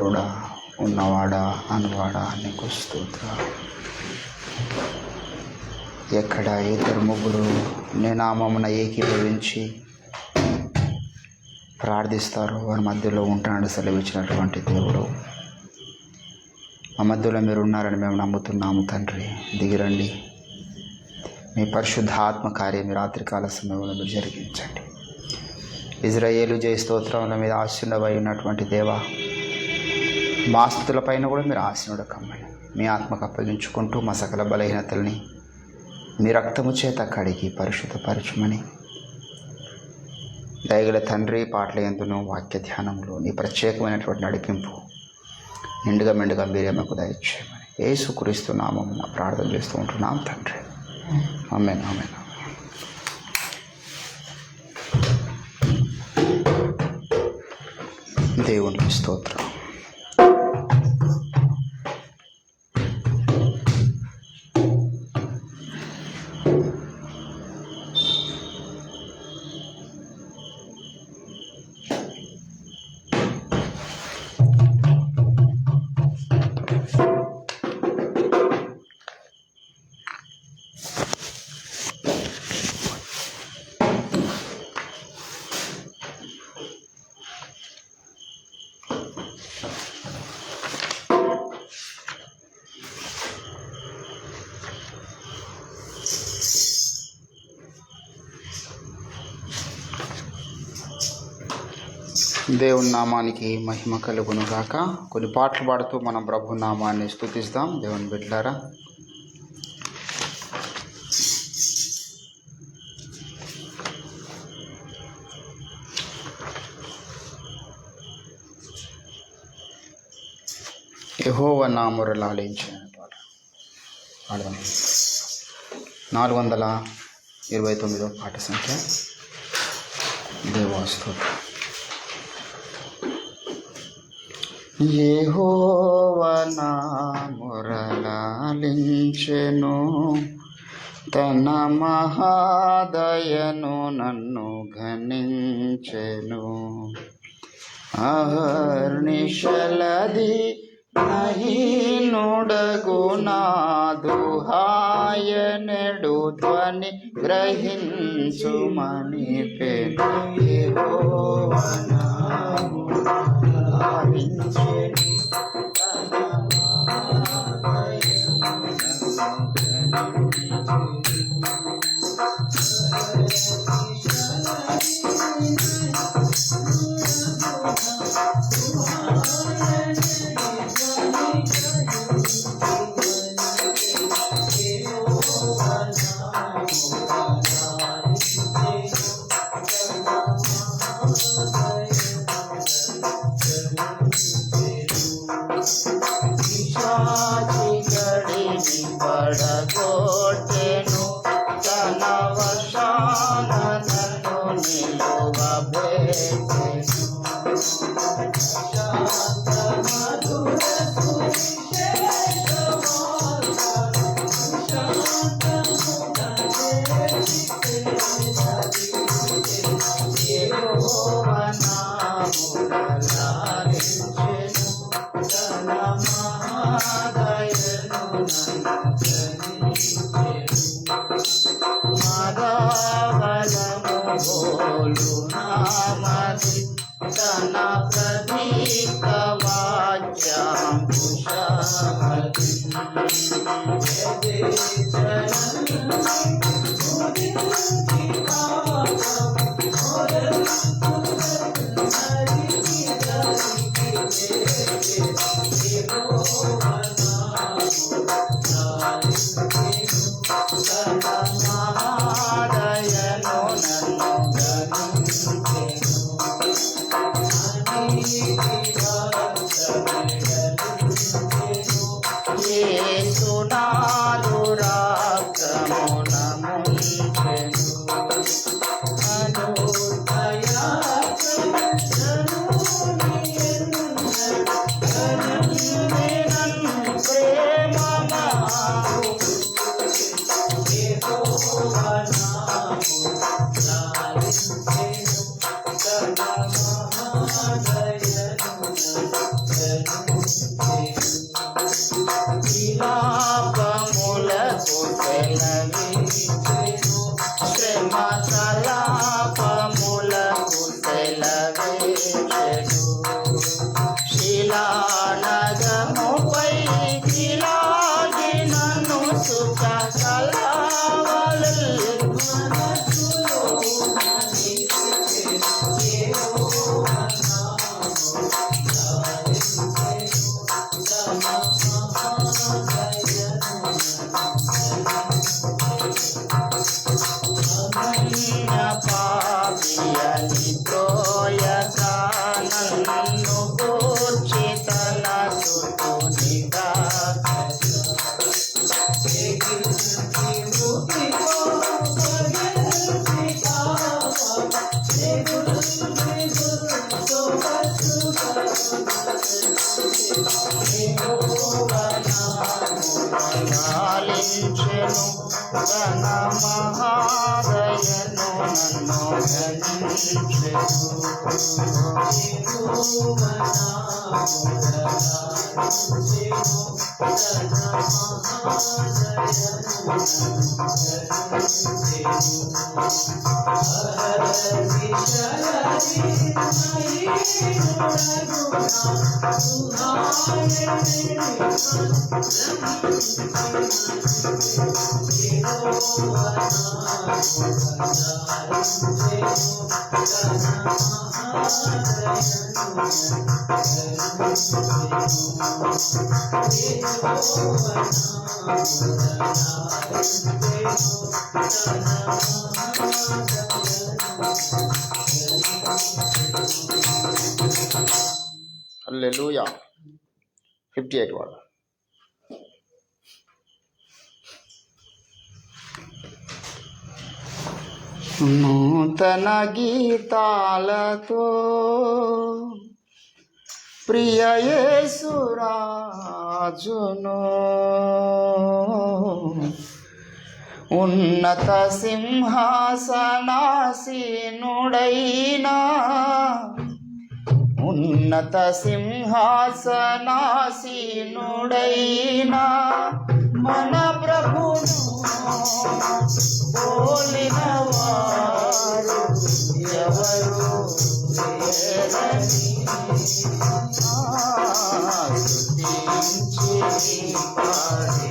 నరుడా, ఉన్నవాడా, అనువాడా నీకు స్తోత్రం. ఎక్కడ ఇద్దరు ముగ్గురు నీ నామమున ఏకీభవించి ప్రార్థిస్తారో వారి మధ్యలో ఉంటానని సెలవిచ్చినటువంటి దేవుడు, మా మధ్యలో మీరు ఉన్నారని మేము నమ్ముతున్నాము తండ్రి. దిగిరండి, మీ పరిశుద్ధాత్మ కార్యం మీ రాత్రికాల సమయంలో మీరు జరిగించండి. ఇజ్రాయేలు జయ స్తోత్రముల మీద ఆశీనుడై ఉన్నటువంటి దేవా, మా స్థుతులపైన కూడా మీరు ఆశీనుడు కమ్మని మీ ఆత్మకు అప్పగించుకుంటూ మా సకల బలహీనతల్ని మీ రక్తము చేత కడిగి పరిశుద్ధపరచుమని దయగల తండ్రి, పాటల యందును వాక్య ధ్యానంలో నీ ప్రత్యేకమైనటువంటి నడిపింపు నిండుగా మెండుగా మీరే మాకు దయచేయమని యేసుక్రీస్తు నామమున ప్రార్థన చేస్తూ ఉంటున్నాం తండ్రి. ఆమేన్, ఆమేన్. దేవునికి స్తోత్రం. దేవుని నామానికి మహిమ కలుగును గాక. కొన్ని పాటలు పాడుతూ మనం ప్రభు నామాన్ని స్తుతిస్తాం. దేవుని బిడ్డలారా, యెహోవా నా మొర్ర ఆలకించిన పాట పాడదాం. 429వ పాట సంఖ్య. దేవాస్తోత్రం. యెహోవా నా మొరలాలించెను, తన మహాదయను నన్ను ఘనించెను. అహర్నిశలది నహీనుడగు నాదు హాయనెడు ధ్వని గ్రహించుమని పెను. యెహోవా నా మొరలాలించెను, తన మహాదయను నన్ను పడగొట్టెను, తన వశాన నన్ను నిలువబెట్టెను. శాంత మధుర యెహోవా నా మొరలాలించెను, తన మహాదయను మదవలము బోలు నామది, తన ప్రతీక వాక్యం కుశమతి. Thank you. శిలా నగముపై శిలాగి నన్ను సుఖ కలవలు పాపియని త్రోయక నన్ను గూర్చి తన సుతునిగా గాలించెను తన మహాదయను నన్ను హల్లెలూయా. 58 వాడు. నూతన గీతాలతో ప్రియ యేసురాజును ఉన్నత సింహాసనాసీనుడైనా ఉన్నత సింహాసనాసీనుడైనా మన ప్రభును పోలిన వారు ఎవరు లేరని స్తుతించి పాడి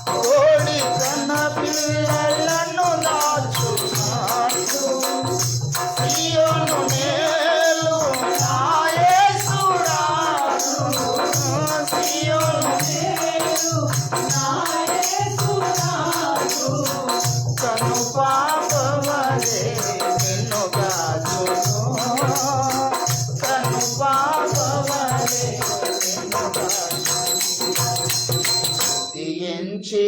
కోడి తన పిల్లలను దాచునాడు సియోను నేలు నా యేసురాజు సియోను నేలు నా యేసురాజు కను పాపవలే నిన్ను గాచును కను పాపవలే నిన్ను స్తుతించి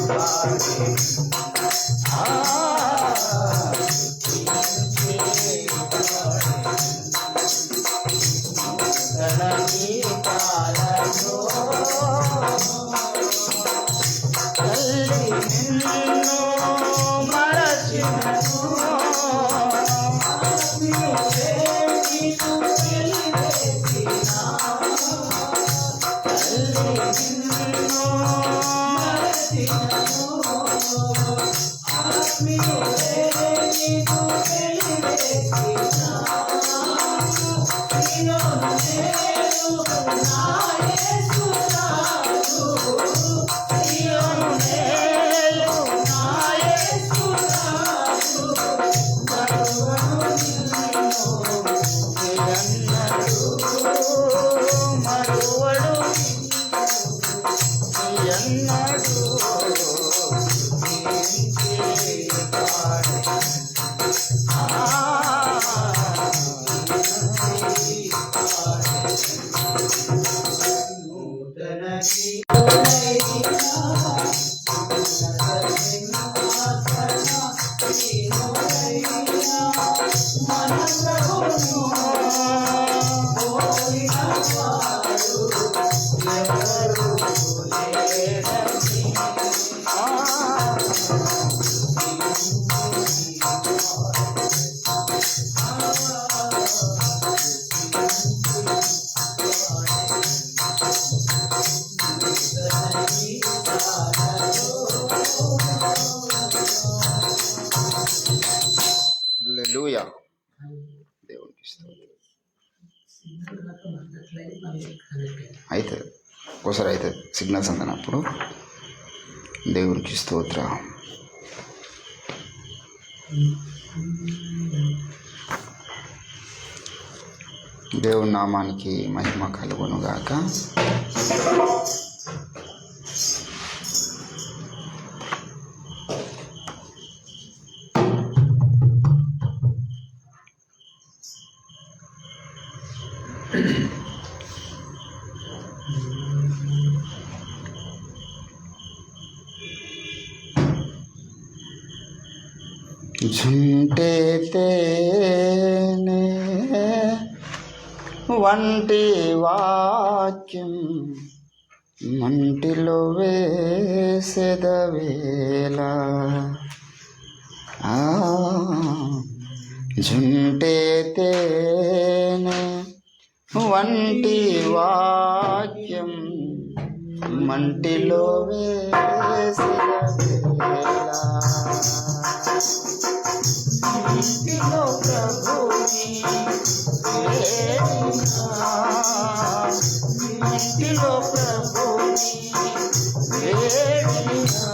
పాడి తల్లి నిన్ను మరచినను అవుతుంది, ఒకసారి అవుతుంది సిగ్నల్స్ అందనప్పుడు. దేవునికి స్తోత్రం. దేవుని నామానికి మహిమ కలుగునుగాక. జుంటే తేనె వంటి వాక్యం మంటిలో వేసెదవేళ, జుంటే తేనె వంటి వాక్యం మంటిలో వేసెదవేళ, ఇంటిలో ప్రభుని వేడినా, ఇంటిలో ప్రభుని వేడినా,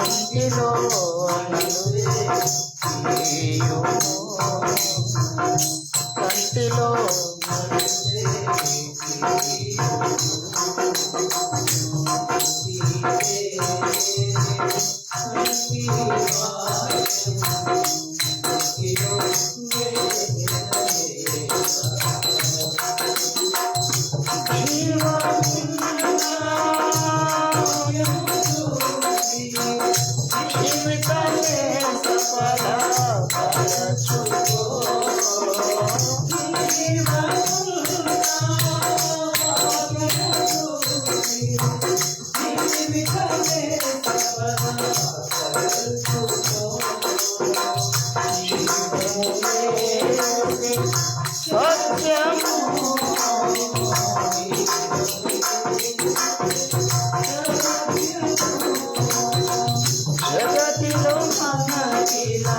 ఇంటిలో కంటిలో జగతిలో మనకిలా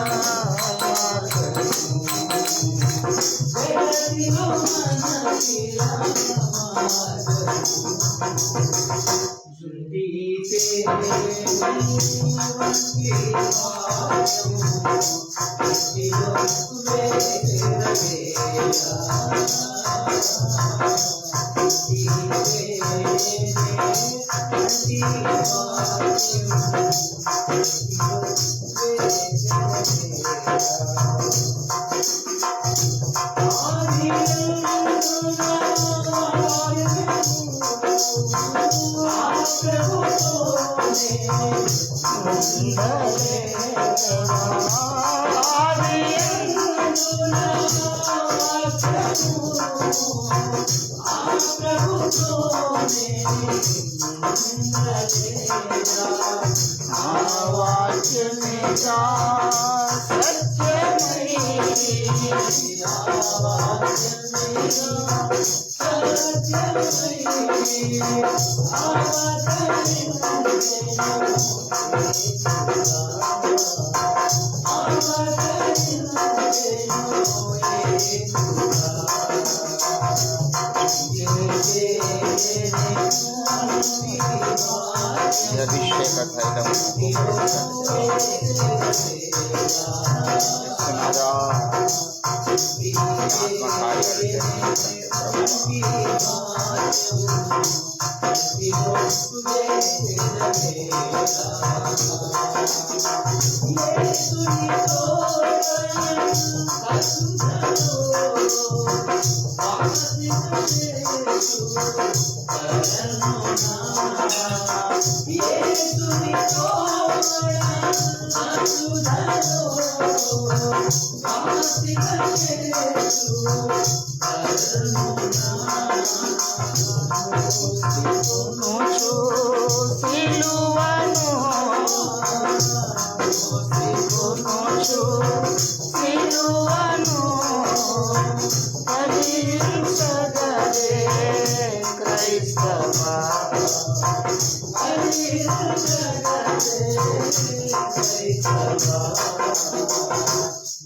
అభిషేక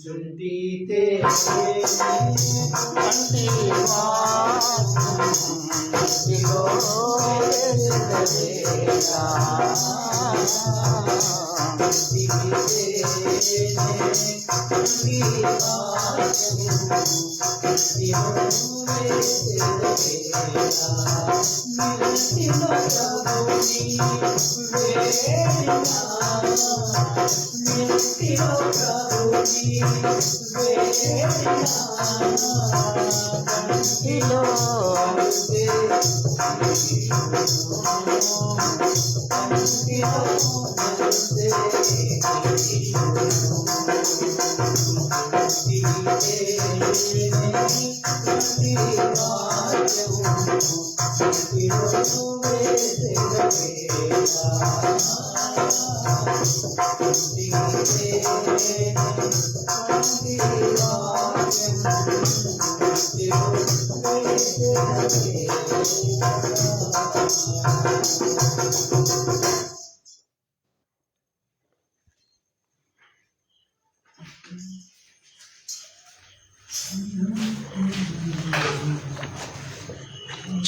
జుంటితే కంటి వాటిలో వేసెదవేలా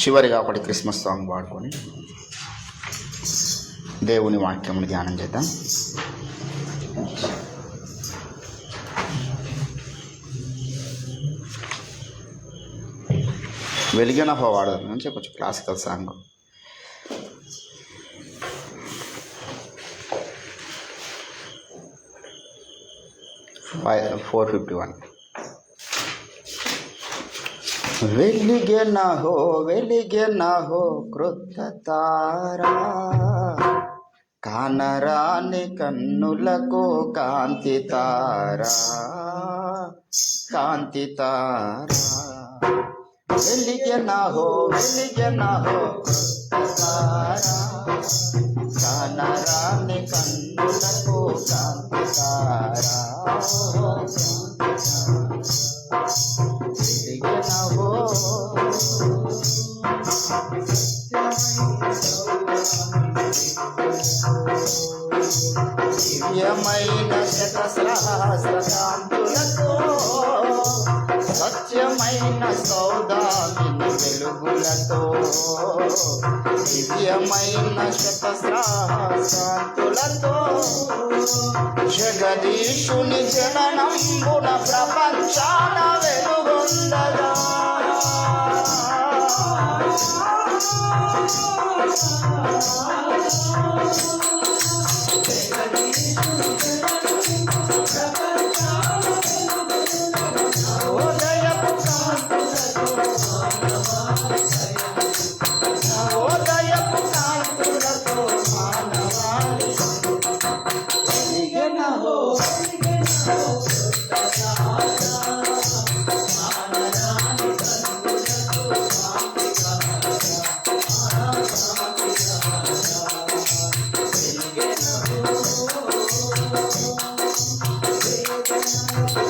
చివరిగా ఒకటి క్రిస్మస్ సాంగ్ పాడుకొని దేవుని వాక్యమును ధ్యానం చేద్దాం. వెలిగిన వాడదాం నుంచి కొంచెం క్లాసికల్ సాంగ్. $451. వెలిగెన హో క్రొత్త తారా, కానరాని కన్నులకు కాంతి తారా, కాంతి తారా. వెలిగెన హో క్రొత్త తారా, కానరాని కన్నులకు కాంతి తారా. దివ్యమైన శతసహస్రకాంతులతో, సత్యమైన సౌదామిని వెలుగులతో, దివ్యమైన శతసహస్రకాంతులతో, జగదీశుని జననంబున ప్రపంచాన వెలుగొందగా.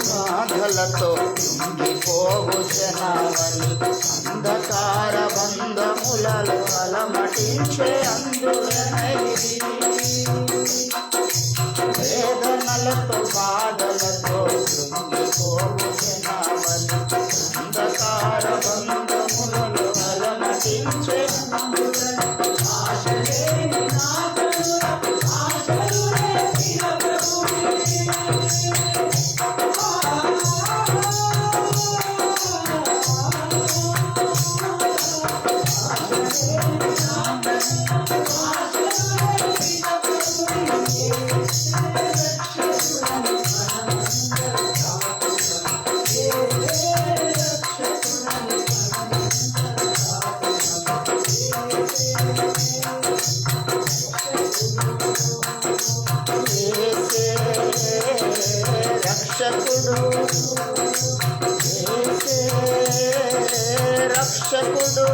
బాధలతో కుంగిపోవు జనావళి, అంధకార బంధములలో అలమటించే అందులనైది, వేదనలతో బాధలతో కుంగిపోవు జనావళి, అంధకార బంధములలో అలమటించే రక్షకుడు, రక్షకుడు.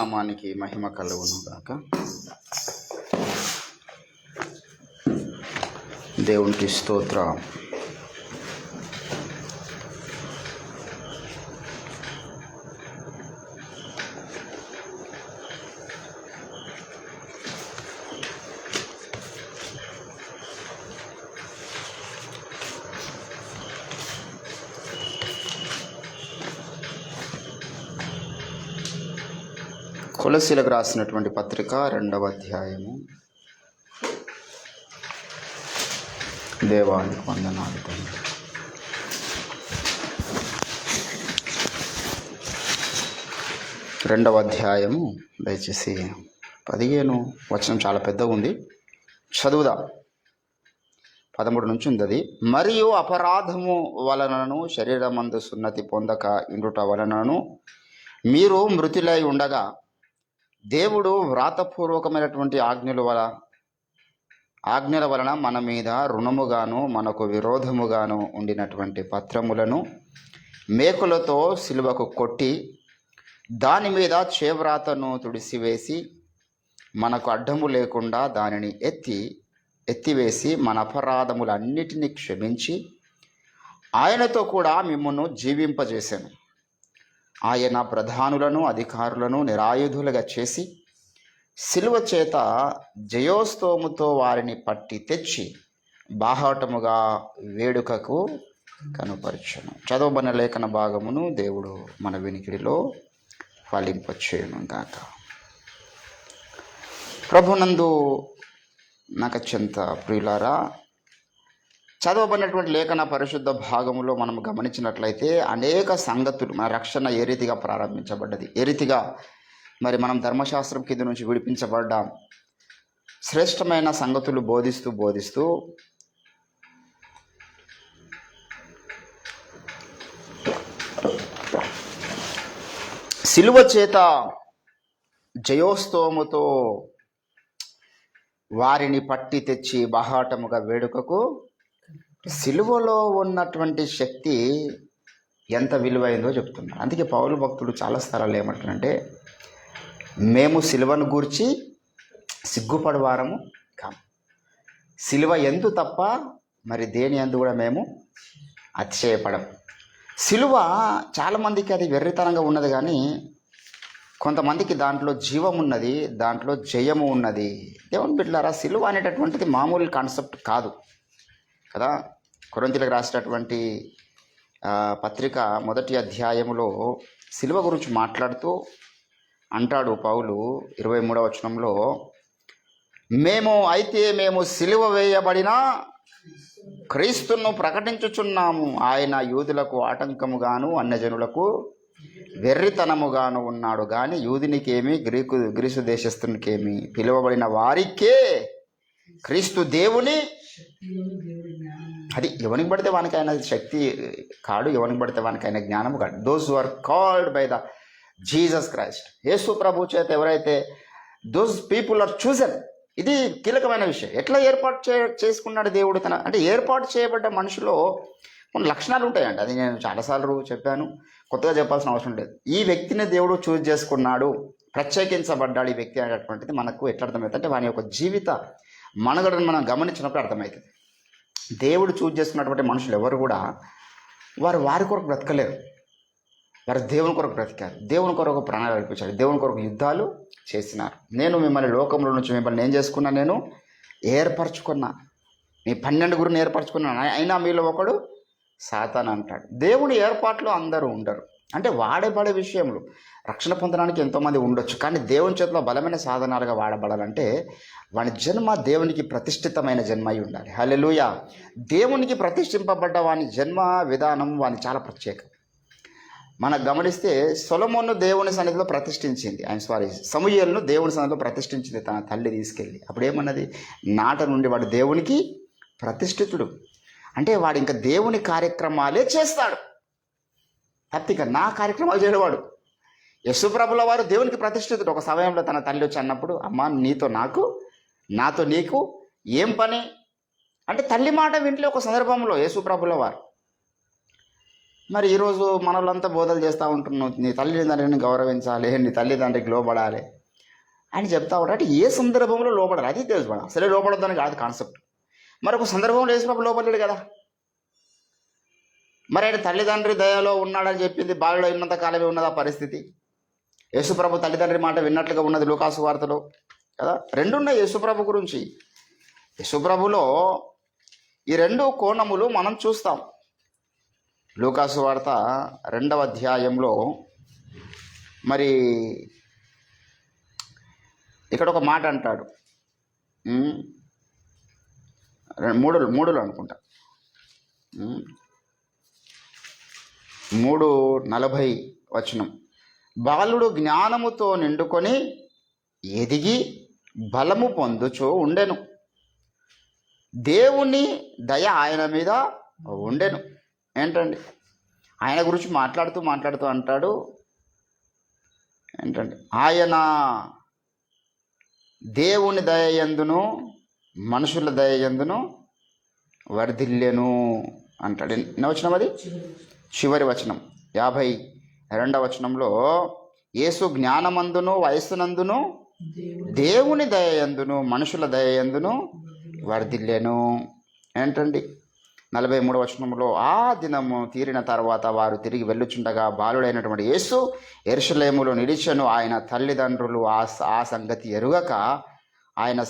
నామానికి మహిమ కలుగును గాక. దేవునికి స్తోత్రం. కొలసీలకు రాసినటువంటి పత్రిక 2వ అధ్యాయము. దేవానికి వందనాలు తండ్రి. 2వ అధ్యాయము దయచేసి 15 వచనం చాలా పెద్దగా ఉంది, చదువుదా. 13 నుంచి ఉంది అది. మరియు అపరాధము వలనను శరీరమందు సున్నతి పొందక ఇండుట వలనను మీరు మృతులై ఉండగా దేవుడు వ్రాతపూర్వకమైనటువంటి ఆజ్ఞల వలన మన మీద రుణముగాను మనకు విరోధముగాను ఉండినటువంటి పత్రములను మేకులతో సిలువకు కొట్టి దాని మీద చేవ్రాతను తుడిసివేసి మనకు అడ్డము లేకుండా దానిని ఎత్తివేసి మన అపరాధములన్నిటినీ క్షమించి ఆయనతో కూడా మిమ్మును జీవింపజేశాను. ఆయన ప్రధానులను అధికారులను నిరాయుధులుగా చేసి సిలువ చేత జయోస్తోముతో వారిని పట్టి తెచ్చి బాహాటముగా వేడుకకు కనుపరచును. చదవబడిన లేఖన భాగమును దేవుడు మన వినికిడిలో ఫలింపచేయును గాక. ప్రభునందు నాకు అత్యంత ప్రియులారా, చదవబడినటువంటి లేఖన పరిశుద్ధ భాగంలో మనం గమనించినట్లయితే అనేక సంగతులు, మన రక్షణ ఏ రీతిగా ప్రారంభించబడ్డది, ఏ రీతిగా మరి మనం ధర్మశాస్త్రం కింద నుంచి విడిపించబడ్డాం, శ్రేష్టమైన సంగతులు బోధిస్తూ సిలువ చేత జయోస్తోముతో వారిని పట్టి తెచ్చి బహాటముగా వేడుకకు. సిలువలో ఉన్నటువంటి శక్తి ఎంత విలువైందో చెప్తున్నారు. అందుకే పౌలు భక్తుడు చాలా స్థలాలు ఏమంటారంటే, మేము సిలువను గూర్చి సిగ్గుపడవారము కాము, సిలువ ఎందు తప్ప మరి దేని ఎందు కూడా మేము అతిశయపడం. సిలువ చాలామందికి అది వెర్రితనంగా ఉన్నది, కానీ కొంతమందికి దాంట్లో జీవం ఉన్నది, దాంట్లో జయము ఉన్నది. దేవుని బిడ్డలారా, సిలువ అనేటటువంటిది మామూలు కాన్సెప్ట్ కాదు కదా. కొరింథీయులకు రాసినటువంటి పత్రిక 1వ అధ్యాయములో సిలువ గురించి మాట్లాడుతూ అంటాడు పౌలు 23వ వచనంలో, మేము సిలువ వేయబడిన క్రీస్తును ప్రకటించుచున్నాము. ఆయన యూదులకు ఆటంకముగాను అన్యజనులకు వెర్రితనముగాను ఉన్నాడు, కానీ యూదునికేమి గ్రీసు దేశస్థునికేమి పిలువబడిన వారికే క్రీస్తు దేవుని. అది ఎవరికి పడితే వానికైనా శక్తి కాడు, ఎవరికి పడితే వానికైనా జ్ఞానము కాదు. Those who are called by the Jesus Christ, యేసు ప్రభు చేత ఎవరైతే, దోస్ పీపుల్ ఆర్ చూజన్. ఇది కీలకమైన విషయం. ఎట్లా ఏర్పాటు చేసుకున్నాడు దేవుడు తన, అంటే ఏర్పాటు చేయబడ్డ మనిషిలో కొన్ని లక్షణాలు ఉంటాయండి. అది నేను చాలాసార్లు చెప్పాను, కొత్తగా చెప్పాల్సిన అవసరం లేదు. ఈ వ్యక్తిని దేవుడు చూజ్ చేసుకున్నాడు, ప్రత్యేకించబడ్డాడు ఈ వ్యక్తి అనేటటువంటిది మనకు ఎట్లా అర్థమవుతుంది అంటే, వాని యొక్క జీవిత మనుగడను మనం గమనించినప్పుడు అర్థమవుతుంది. దేవుడు చూజ్ చేసుకున్నటువంటి మనుషులు ఎవరు కూడా వారి కొరకు బ్రతకలేరు, వారు దేవుని కొరకు బ్రతికారు, దేవుని కొరకు ప్రాణాలు అర్పించారు, దేవుని కొరకు యుద్ధాలు చేసినారు. నేను మిమ్మల్ని లోకంలో నుంచి మిమ్మల్ని ఏం చేసుకున్నా, నేను ఏర్పరచుకున్నా, మీ 12 ఏర్పరచుకున్నాను, అయినా మీలో ఒకడు సాతాను అంటాడు. దేవుని ఏర్పాట్లో అందరూ ఉండరు. అంటే వాడబడే విషయంలో రక్షణ పొందడానికి ఎంతోమంది ఉండొచ్చు, కానీ దేవుని చేతిలో బలమైన సాధనాలుగా వాడబడాలంటే వాని జన్మ దేవునికి ప్రతిష్ఠితమైన జన్మ అయి ఉండాలి. హల్లెలూయా. దేవునికి ప్రతిష్ఠింపబడ్డ వాని జన్మ విధానం వాని చాలా ప్రత్యేకం. మనకు గమనిస్తే సొలొమోను దేవుని సన్నిధిలో ప్రతిష్ఠించింది, సమూయేలును దేవుని సన్నిధిలో ప్రతిష్ఠించింది తన తల్లి తీసుకెళ్ళి. అప్పుడు ఏమన్నది, నాట నుండి వాడు దేవునికి ప్రతిష్ఠితుడు, అంటే వాడు ఇంకా దేవుని కార్యక్రమాలే చేస్తాడు, తప్పిక నా కార్యక్రమాలు చేయవాడు. యేసుప్రభుల వారు దేవునికి ప్రతిష్ఠితుడు. ఒక సమయంలో తన తల్లి వచ్చి అన్నప్పుడు, అమ్మ నాతో నీకు ఏం పని అంటే, తల్లి మాట వింటలే. ఒక సందర్భంలో యేసుప్రభుల వారు మరి ఈరోజు మనలంతా బోధలు చేస్తూ ఉంటున్నావు, నీ తల్లిదండ్రులని గౌరవించాలి, నీ తల్లిదండ్రికి లోబడాలి అని చెప్తా ఉంటారు. అంటే ఏ సందర్భంలో లోపడాలి అది తెలుసుకోవాలి. అసలే లోపడద్దని కాదు కాన్సెప్ట్. మరొక సందర్భంలో యేసుప్రభు లోపడలేడు కదా. మరి ఆయన తల్లిదండ్రి దయలో ఉన్నాడని చెప్పింది బాలుడు ఉన్నంత కాలమే ఉన్నది ఆ పరిస్థితి. యేసుప్రభు తల్లిదండ్రి మాట విన్నట్లుగా ఉన్నది లూకాసు వార్తలో కదా. రెండున్నాయి యేసుప్రభు గురించి. యేసుప్రభులో ఈ రెండు కోణములు మనం చూస్తాం. లూకాసు వార్త 2వ అధ్యాయంలో మరి ఇక్కడ ఒక మాట అంటాడు, మూడులో అనుకుంటా, 3:40 బాలుడు జ్ఞానముతో నిండుకొని ఎదిగి బలము పొందుచూ ఉండెను, దేవుని దయ ఆయన మీద ఉండెను. ఏంటండి ఆయన గురించి మాట్లాడుతూ అంటాడు ఏంటండి, ఆయన దేవుని దయయందును మనుషుల దయయందును వర్ధిల్లెను అంటాడు. ఎన్న వచనం అది? చివరి వచనం 52వ వచనంలో యేసు జ్ఞానమందును వయస్సునందును దేవుని దయయందును మనుషుల దయయందును వర్ధిల్లెను. ఏంటండి 43వ వచనంలో ఆ దినము తీరిన తర్వాత వారు తిరిగి వెళ్ళుచుండగా బాలుడైనటువంటి యేసు యెరూషలేములో నిలిచెను. ఆయన తల్లిదండ్రులు ఆ సంగతి ఎరుగక ఆయన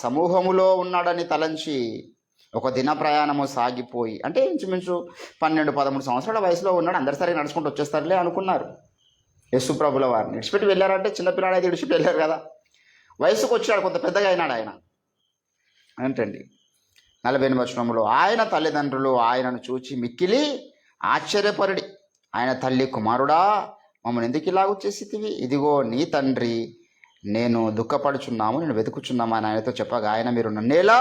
సమూహములో ఉన్నాడని తలంచి ఒక దిన ప్రయాణము సాగిపోయి, అంటే ఇంచుమించు 12-13 సంవత్సరాల వయసులో ఉన్నాడు, అందరి సరిగా నడుచుకుంటూ వచ్చేస్తారులే అనుకున్నారు. యేసుప్రభుల వారిని విడిచిపెట్టి వెళ్ళారంటే చిన్నపిల్లాడైతే విడిచిపెట్టి వెళ్ళారు కదా. వయసుకు వచ్చాడు, కొంత పెద్దగా అయినాడు ఆయన. ఏంటండి 48వ వచనంలో ఆయన తల్లిదండ్రులు ఆయనను చూచి మిక్కిలి ఆశ్చర్యపరుడి. ఆయన తల్లి, కుమారుడా మమ్మల్ని ఎందుకు ఇలాగ చేసితివి? ఇదిగో నీ తండ్రి నేను దుఃఖపడుచున్నాము, నేను వెతుకుచున్నాము అని ఆయనతో చెప్పగా ఆయన, మీరు నన్నేలా,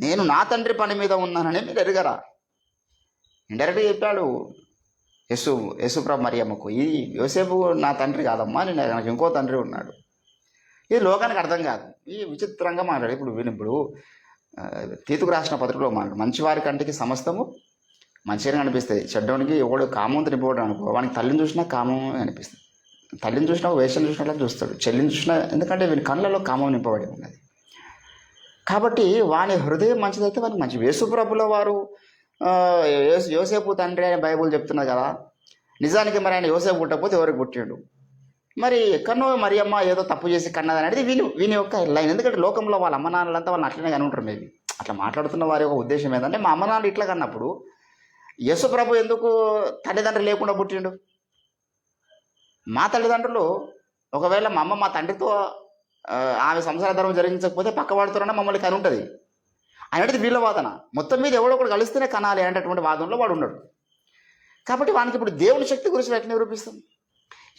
నేను నా తండ్రి పని మీద ఉన్నానని మీరు ఎరగరా? ఇండైరెక్ట్గా చెప్పాడు యేసుప్రభు మరియమ్మకు, ఈ యోసేపు నా తండ్రి కాదమ్మా, నేను నాకు ఇంకో తండ్రి ఉన్నాడు. ఇది లోకానికి అర్థం కాదు. ఈ విచిత్రంగా మాట్లాడు. ఇప్పుడు తీతుకు రాసిన పత్రికలో మాట్లాడు, మంచివారి కంటికి సమస్తము మంచిగానే అనిపిస్తుంది, చెడ్డోనికి ఎవడు కామంతో నింపబడు అనుకో, వానికి తల్లిని చూసినా కామం అనిపిస్తుంది, తల్లిని చూసినా వేషం చూసినట్లా చూస్తాడు, చెల్లిని చూసినా, ఎందుకంటే వీని కళ్ళలో కామం నింపబడి ఉన్నది. కాబట్టి వాని హృదయం మంచిదైతే వానికి మంచి. యేసుప్రభుల వారు యోసేపు తండ్రి అని బైబుల్ చెప్తున్నది కదా. నిజానికి మరి ఆయన యోసేపు పుట్టకపోతే ఎవరికి పుట్టాడు? మరి ఎక్కడనో మరియమ్మ ఏదో తప్పు చేసి కన్నది అనేది వీని యొక్క లైన్. ఎందుకంటే లోకంలో వాళ్ళ అమ్మ నాన్నలంతా వాళ్ళని అట్లనే కని ఉంటారు. మేబీ అట్లా మాట్లాడుతున్న వారి యొక్క ఉద్దేశం ఏంటంటే, మా అమ్మ నాన్నలు ఇట్లా కన్నప్పుడు యేసుప్రభు ఎందుకు తల్లిదండ్రులు లేకుండా పుట్టిండు? మా తల్లిదండ్రులు ఒకవేళ మా అమ్మ మా తండ్రితో ఆమె సంసార ధర్మం జరిగించకపోతే పక్కవాడుతారన్న మమ్మల్ని కని ఉంటుంది అనేది వీళ్ళ వాదన. మొత్తం మీద ఎవడో ఒకటి కలిస్తేనే కనాలి అనేటటువంటి వాదనలో వాడు ఉన్నాడు. కాబట్టి వానికి ఇప్పుడు దేవుని శక్తి గురించి ఎట్లా నిరూపిస్తాం?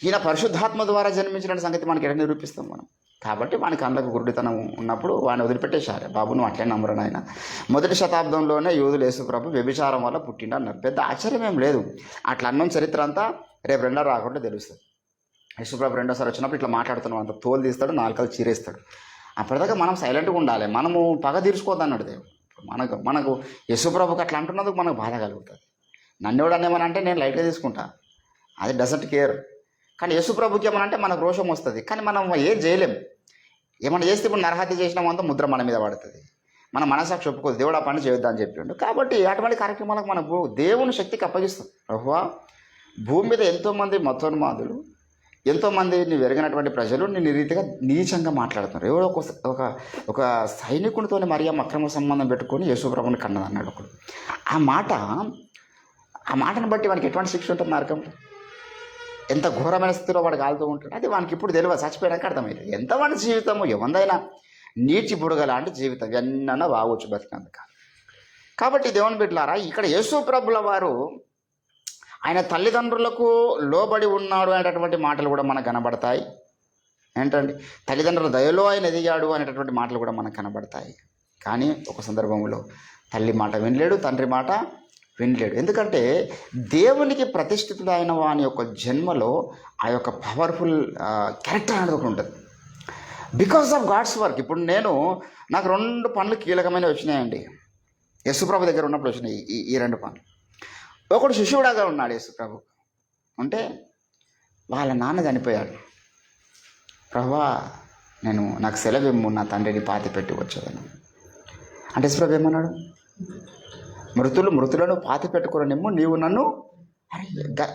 ఈయన పరిశుద్ధాత్మ ద్వారా జన్మించిన సంగతి మనకి ఎట్లా నిరూపిస్తాం మనం? కాబట్టి వానికి కళ్ళకు గురుడితనం ఉన్నప్పుడు వాడిని వదిలిపెట్టేశారు. బాబు నువ్వు అట్లే నమ్మరని. ఆయన 1వ శతాబ్దంలోనే యూదులు యేసుప్రభు వ్యభిచారం వల్ల పుట్టిండు అన్నారు. పెద్ద ఆశ్చర్యం ఏం లేదు. అట్లా అన్నం చరిత్ర అంతా రేపు రెండో రాకుండా తెలుస్తుంది. యేసుప్రభు రెండోసారి వచ్చినప్పుడు ఇట్లా మాట్లాడుతున్నాం, అంత తోలు తీస్తాడు, నాలుకలు చీరేస్తాడు. అప్పటిదాకా మనం సైలెంట్గా ఉండాలి, మనము పగ తీర్చుకోవద్దన్నాడు దేవుడు. మనకు యేసుప్రభుకి అట్లా అంటున్నందుకు మనకు బాధ కలుగుతుంది. నన్ను ఎవడన్నా ఏమని అంటే నేను లైట్గా తీసుకుంటా, అది డజంట్ కేర్. కానీ యేసుప్రభుకి ఏమనంటే మనకు రోషం వస్తుంది, కానీ మనం ఏం చేయలేం. ఏమన్నా చేస్తే ఇప్పుడు నరహత్య చేసినామంతా ముద్ర మన మీద పడుతుంది, మన మనసాక్షి ఒప్పుకోదు, దేవుడు ఆ పని చేయొద్దా అని చెప్పిండు. కాబట్టి అటువంటి కార్యక్రమాలకు మనకు దేవుని శక్తికి అప్పగిస్తాం. ప్రభువా, భూమి మీద ఎంతోమంది మతోన్మాదులు, ఎంతోమందిని వెరిగినటువంటి ప్రజలు నేను ఈ రీతిగా నీచంగా మాట్లాడుతున్నారు. ఎవరో ఒక సైనికునితోనే మరియమ్మ అక్రమ సంబంధం పెట్టుకొని యేసుప్రభుని కన్నది అన్నాడు ఒకడు. ఆ మాటను బట్టి వానికి ఎటువంటి శిక్ష ఉంటుంది నరకంలో? ఎంత ఘోరమైన స్థితిలో వాడు కాలుతూ ఉంటాడు. అది వానికి ఇప్పుడు తెలియదు, చచ్చిపోయాక అర్థమైంది. ఎంతమంది జీవితము ఎవరిదైనా నీచి బుడగ లాంటి జీవితం, ఎన్నన్నా బాగొచ్చు బతికినందుక. కాబట్టి దేవుని బిడ్డలారా, ఇక్కడ యేసుప్రభుల వారు ఆయన తల్లిదండ్రులకు లోబడి ఉన్నాడు అనేటటువంటి మాటలు కూడా మనకు కనబడతాయి. ఏంటండి, తల్లిదండ్రుల దయలో ఆయన ఎదిగాడు అనేటటువంటి మాటలు కూడా మనకు కనబడతాయి. కానీ ఒక సందర్భంలో తల్లి మాట వినలేడు, తండ్రి మాట వినలేడు. ఎందుకంటే దేవునికి ప్రతిష్ఠితుడైన వాని యొక్క జన్మలో ఆ యొక్క పవర్ఫుల్ క్యారెక్టర్ అనేది ఒకటి ఉంటుంది. Because of God's work. ఇప్పుడు నాకు 2 పనులు కీలకమైనవి వచ్చినాయండి. యేసుప్రభు దగ్గర ఉన్నప్పుడు వచ్చినాయి ఈ 2 పనులు. ఒకడు శిష్యుడాగా ఉన్నాడు యేసు ప్రభు. అంటే వాళ్ళ నాన్న చనిపోయాడు. ప్రభువా నాకు సెలవిమ్ము, నా తండ్రిని పాతి పెట్టి వచ్చేదని. అంటే యేసు ప్రభు ఏమన్నాడు? మృతులను పాతి పెట్టుకోరనిమ్ము, నీవు నన్ను. అరే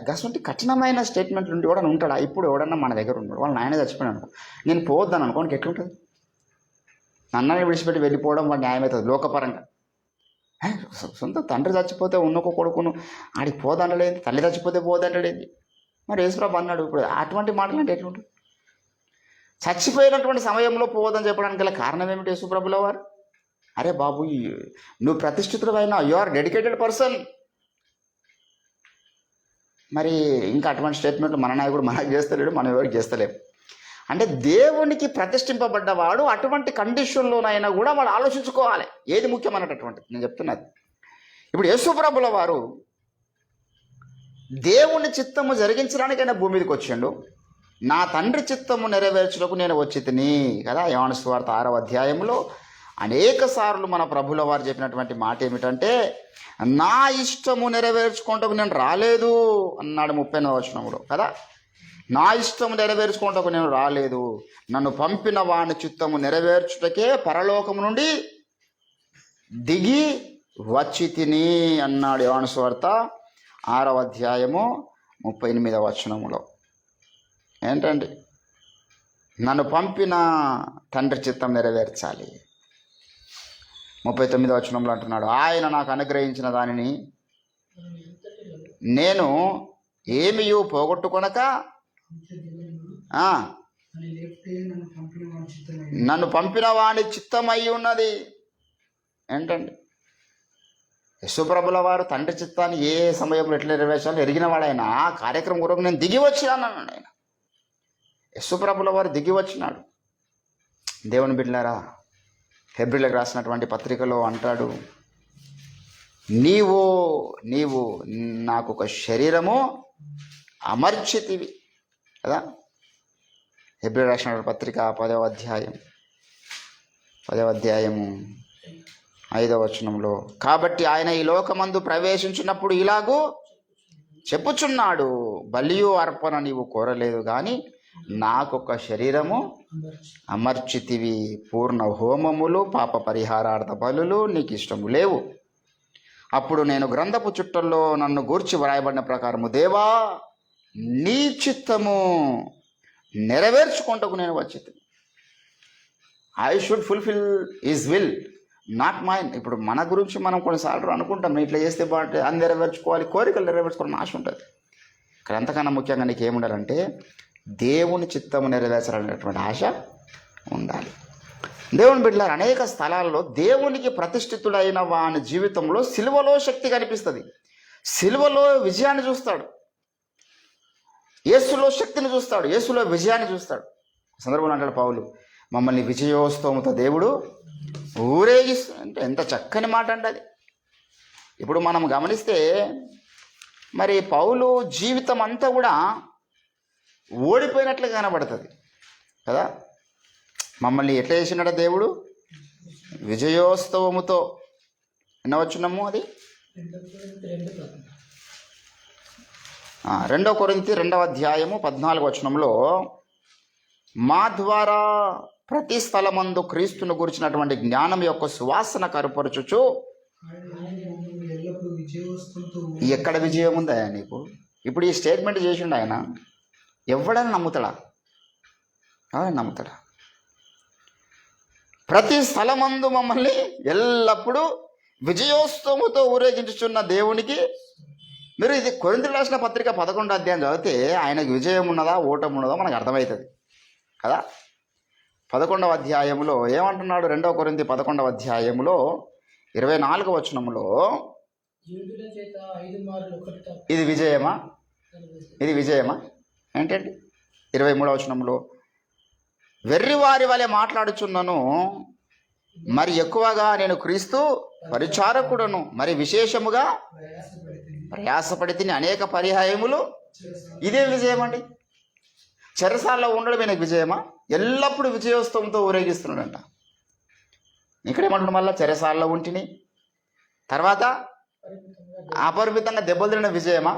గసంటి కఠినమైన స్టేట్మెంట్లు ఉండి ఎవడన్నా ఉంటాడా? ఇప్పుడు ఎవడన్నా మన దగ్గర ఉన్నాడు, వాళ్ళ నాయన చచ్చిపోయాను అనుకో, నేను పోవద్దాను అనుకోనికి ఎట్లుంటుంది? నన్నని విడిచిపెట్టి వెళ్ళిపోవడం వాడు న్యాయమవుతుంది లోకపరంగా. సొంత తండ్రి చచ్చిపోతే ఉన్నొక కొడుకును ఆడికి పోదంటలేదు, తల్లి చచ్చిపోతే పోదంటలేదు. మరి యేసుప్రభు అన్నాడు. ఇప్పుడు అటువంటి మాటలు అంటే ఎట్లుంటుంది? చచ్చిపోయినటువంటి సమయంలో పోవద్దని చెప్పడానికి గల కారణం ఏమిటి యేసుప్రభుల వారు? అరే బాబు, నువ్వు ప్రతిష్ఠితుడైనా, యు ఆర్ డెడికేటెడ్ పర్సన్. మరి ఇంకా అటువంటి స్టేట్మెంట్లు మన నాయకుడు మనకు చేస్తలేడు, మనం ఎవరికి చేస్తలేము. అంటే దేవునికి ప్రతిష్ఠింపబడ్డవాడు అటువంటి కండిషన్లోనైనా కూడా వాడు ఆలోచించుకోవాలి ఏది ముఖ్యమైనటువంటిది. నేను చెప్తున్నది, ఇప్పుడు యేసుప్రభుల వారు దేవుని చిత్తము జరిగించడానికైనా భూమి మీదకి వచ్చిండు. నా తండ్రి చిత్తము నెరవేర్చుటకు నేను వచ్చి తిని కదా. యోహాను సువార్త 6వ అధ్యాయంలో అనేక సార్లు మన ప్రభుల వారు చెప్పినటువంటి మాట ఏమిటంటే, నా ఇష్టము నెరవేర్చుకుంటకు నేను రాలేదు అన్నాడు 30వ వచనంలో కదా. నా ఇష్టము నెరవేర్చుకుంటకు నేను రాలేదు, నన్ను పంపిన వాని చిత్తము నెరవేర్చుటకే పరలోకము నుండి దిగి వచ్చి తిని అన్నాడు యోహాను సువార్త 6వ అధ్యాయము 38వ వచనములో. ఏంటండి? నన్ను పంపిన తండ్రి చిత్తం నెరవేర్చాలి. 39వ వచనంలో అంటున్నాడు, ఆయన నాకు అనుగ్రహించిన దానిని నేను ఏమియూ పోగొట్టుకొనక నన్ను పంపిన వాని చిత్తమై ఉన్నది. ఏంటండి? యేసుప్రభుల వారు తండ్రి చిత్తాన్ని ఏ సమయంలో ఎట్లా నెరవేర్చాలో ఎరిగినవాడు ఆయన. ఆ కార్యక్రమం కొరకు నేను దిగి వచ్చినానన్నాడు ఆయన. యేసుప్రభుల వారు దిగి వచ్చినాడు. దేవుని బిడ్డలారా, హెబ్రీలకు రాసినటువంటి పత్రికలో అంటాడు, నీవు నాకు ఒక శరీరము అమర్చితివి కదా. హెబ్రీ రాసిన పత్రిక 10వ అధ్యాయము 5వ వచనంలో, కాబట్టి ఆయన ఈ లోకమందు ప్రవేశించినప్పుడు ఇలాగూ చెప్పుచున్నాడు, బలియు అర్పణ నీవు కోరలేదు కానీ నాకొక శరీరము అమర్చితివి, పూర్ణ హోమములు పాప పరిహారార్థ బలులు నీకు ఇష్టము లేవు. అప్పుడు నేను గ్రంథపు చుట్టల్లో నన్ను గూర్చి వ్రాయబడిన ప్రకారము, దేవా నీ చిత్తము నెరవేర్చుకుంటకు నేను వచ్చి, I should fulfil his will, not mine. ఇప్పుడు మన గురించి మనం కొన్నిసార్లు అనుకుంటాం, నేను ఇట్లా చేస్తే బాగుంటుంది, అని నెరవేర్చుకోవాలి, కోరికలు నెరవేర్చుకోవాలని ఆశ ఉంటుంది. ఇక్కడ అంతకన్నా ముఖ్యంగా నీకు ఏముండాలంటే దేవుని చిత్తము నెరవేర్చాలనేటువంటి ఆశ ఉండాలి. దేవుని బిడ్డలారా, అనేక స్థలాల్లో దేవునికి ప్రతిష్ఠితుడైన వాని జీవితంలో సిలువలో శక్తి కనిపిస్తుంది, సిలువలో విజయాన్ని చూస్తాడు, యేసులో శక్తిని చూస్తాడు, యేసులో విజయాన్ని చూస్తాడు. సందర్భంలో అంటాడు పౌలు, మమ్మల్ని విజయోత్సవంతో దేవుడు ఊరేగిస్తుంది. అంటే ఎంత చక్కని మాట అంటే అది. ఇప్పుడు మనం గమనిస్తే మరి పౌలు జీవితం అంతా కూడా ఓడిపోయినట్లుగా కనబడుతుంది కదా. మమ్మల్ని ఎట్లా చేసినాడు దేవుడు? విజయోత్సవముతో. వినవచ్చున్నాము అది 2 కొరింథీ 2వ అధ్యాయము 14వ వచనంలో, మా ద్వారా ప్రతి స్థలమందు క్రీస్తును గురించినటువంటి జ్ఞానం యొక్క సువాసన కరుపరచుచు. ఎక్కడ విజయం ఉందా నీకు? ఇప్పుడు ఈ స్టేట్మెంట్ చేసిండు ఆయన, ఎవడని నమ్ముతాడా? నమ్ముతాడా? ప్రతి స్థలమందు మమ్మల్ని ఎల్లప్పుడూ విజయోత్సవముతో ఊరేగించుచున్న దేవునికి. మీరు ఇది కొరింథీయులకు రాసిన పత్రిక 11వ అధ్యాయం చదివితే ఆయనకు విజయం ఉన్నదా ఓటమి ఉన్నదో మనకు అర్థమవుతుంది కదా. 11వ అధ్యాయంలో ఏమంటున్నాడు? 2 కొరింథీ 11వ అధ్యాయంలో 24వ వచనంలో, ఇది విజయమా? ఇది విజయమా? ఏంటండి? 23వ వచనంలో, వెర్రివారి వలె మాట్లాడుచున్నాను, మరి ఎక్కువగా నేను క్రీస్తు పరిచారకుడను, మరి విశేషముగా ప్రయాసపడితిని అనేక పర్యాయములు. ఇదే విజయం అండి. చెరసాల్లో ఉండడం ఈయనకు విజయమా? ఎల్లప్పుడూ విజయోత్సవంతో ఊరేగిస్తున్నాడంట. ఇక్కడేమంటున్నాడు? మళ్ళీ చెరసాల్లో ఉంటిని, తర్వాత అపరిమితంగా దెబ్బలు తినడం విజయమా?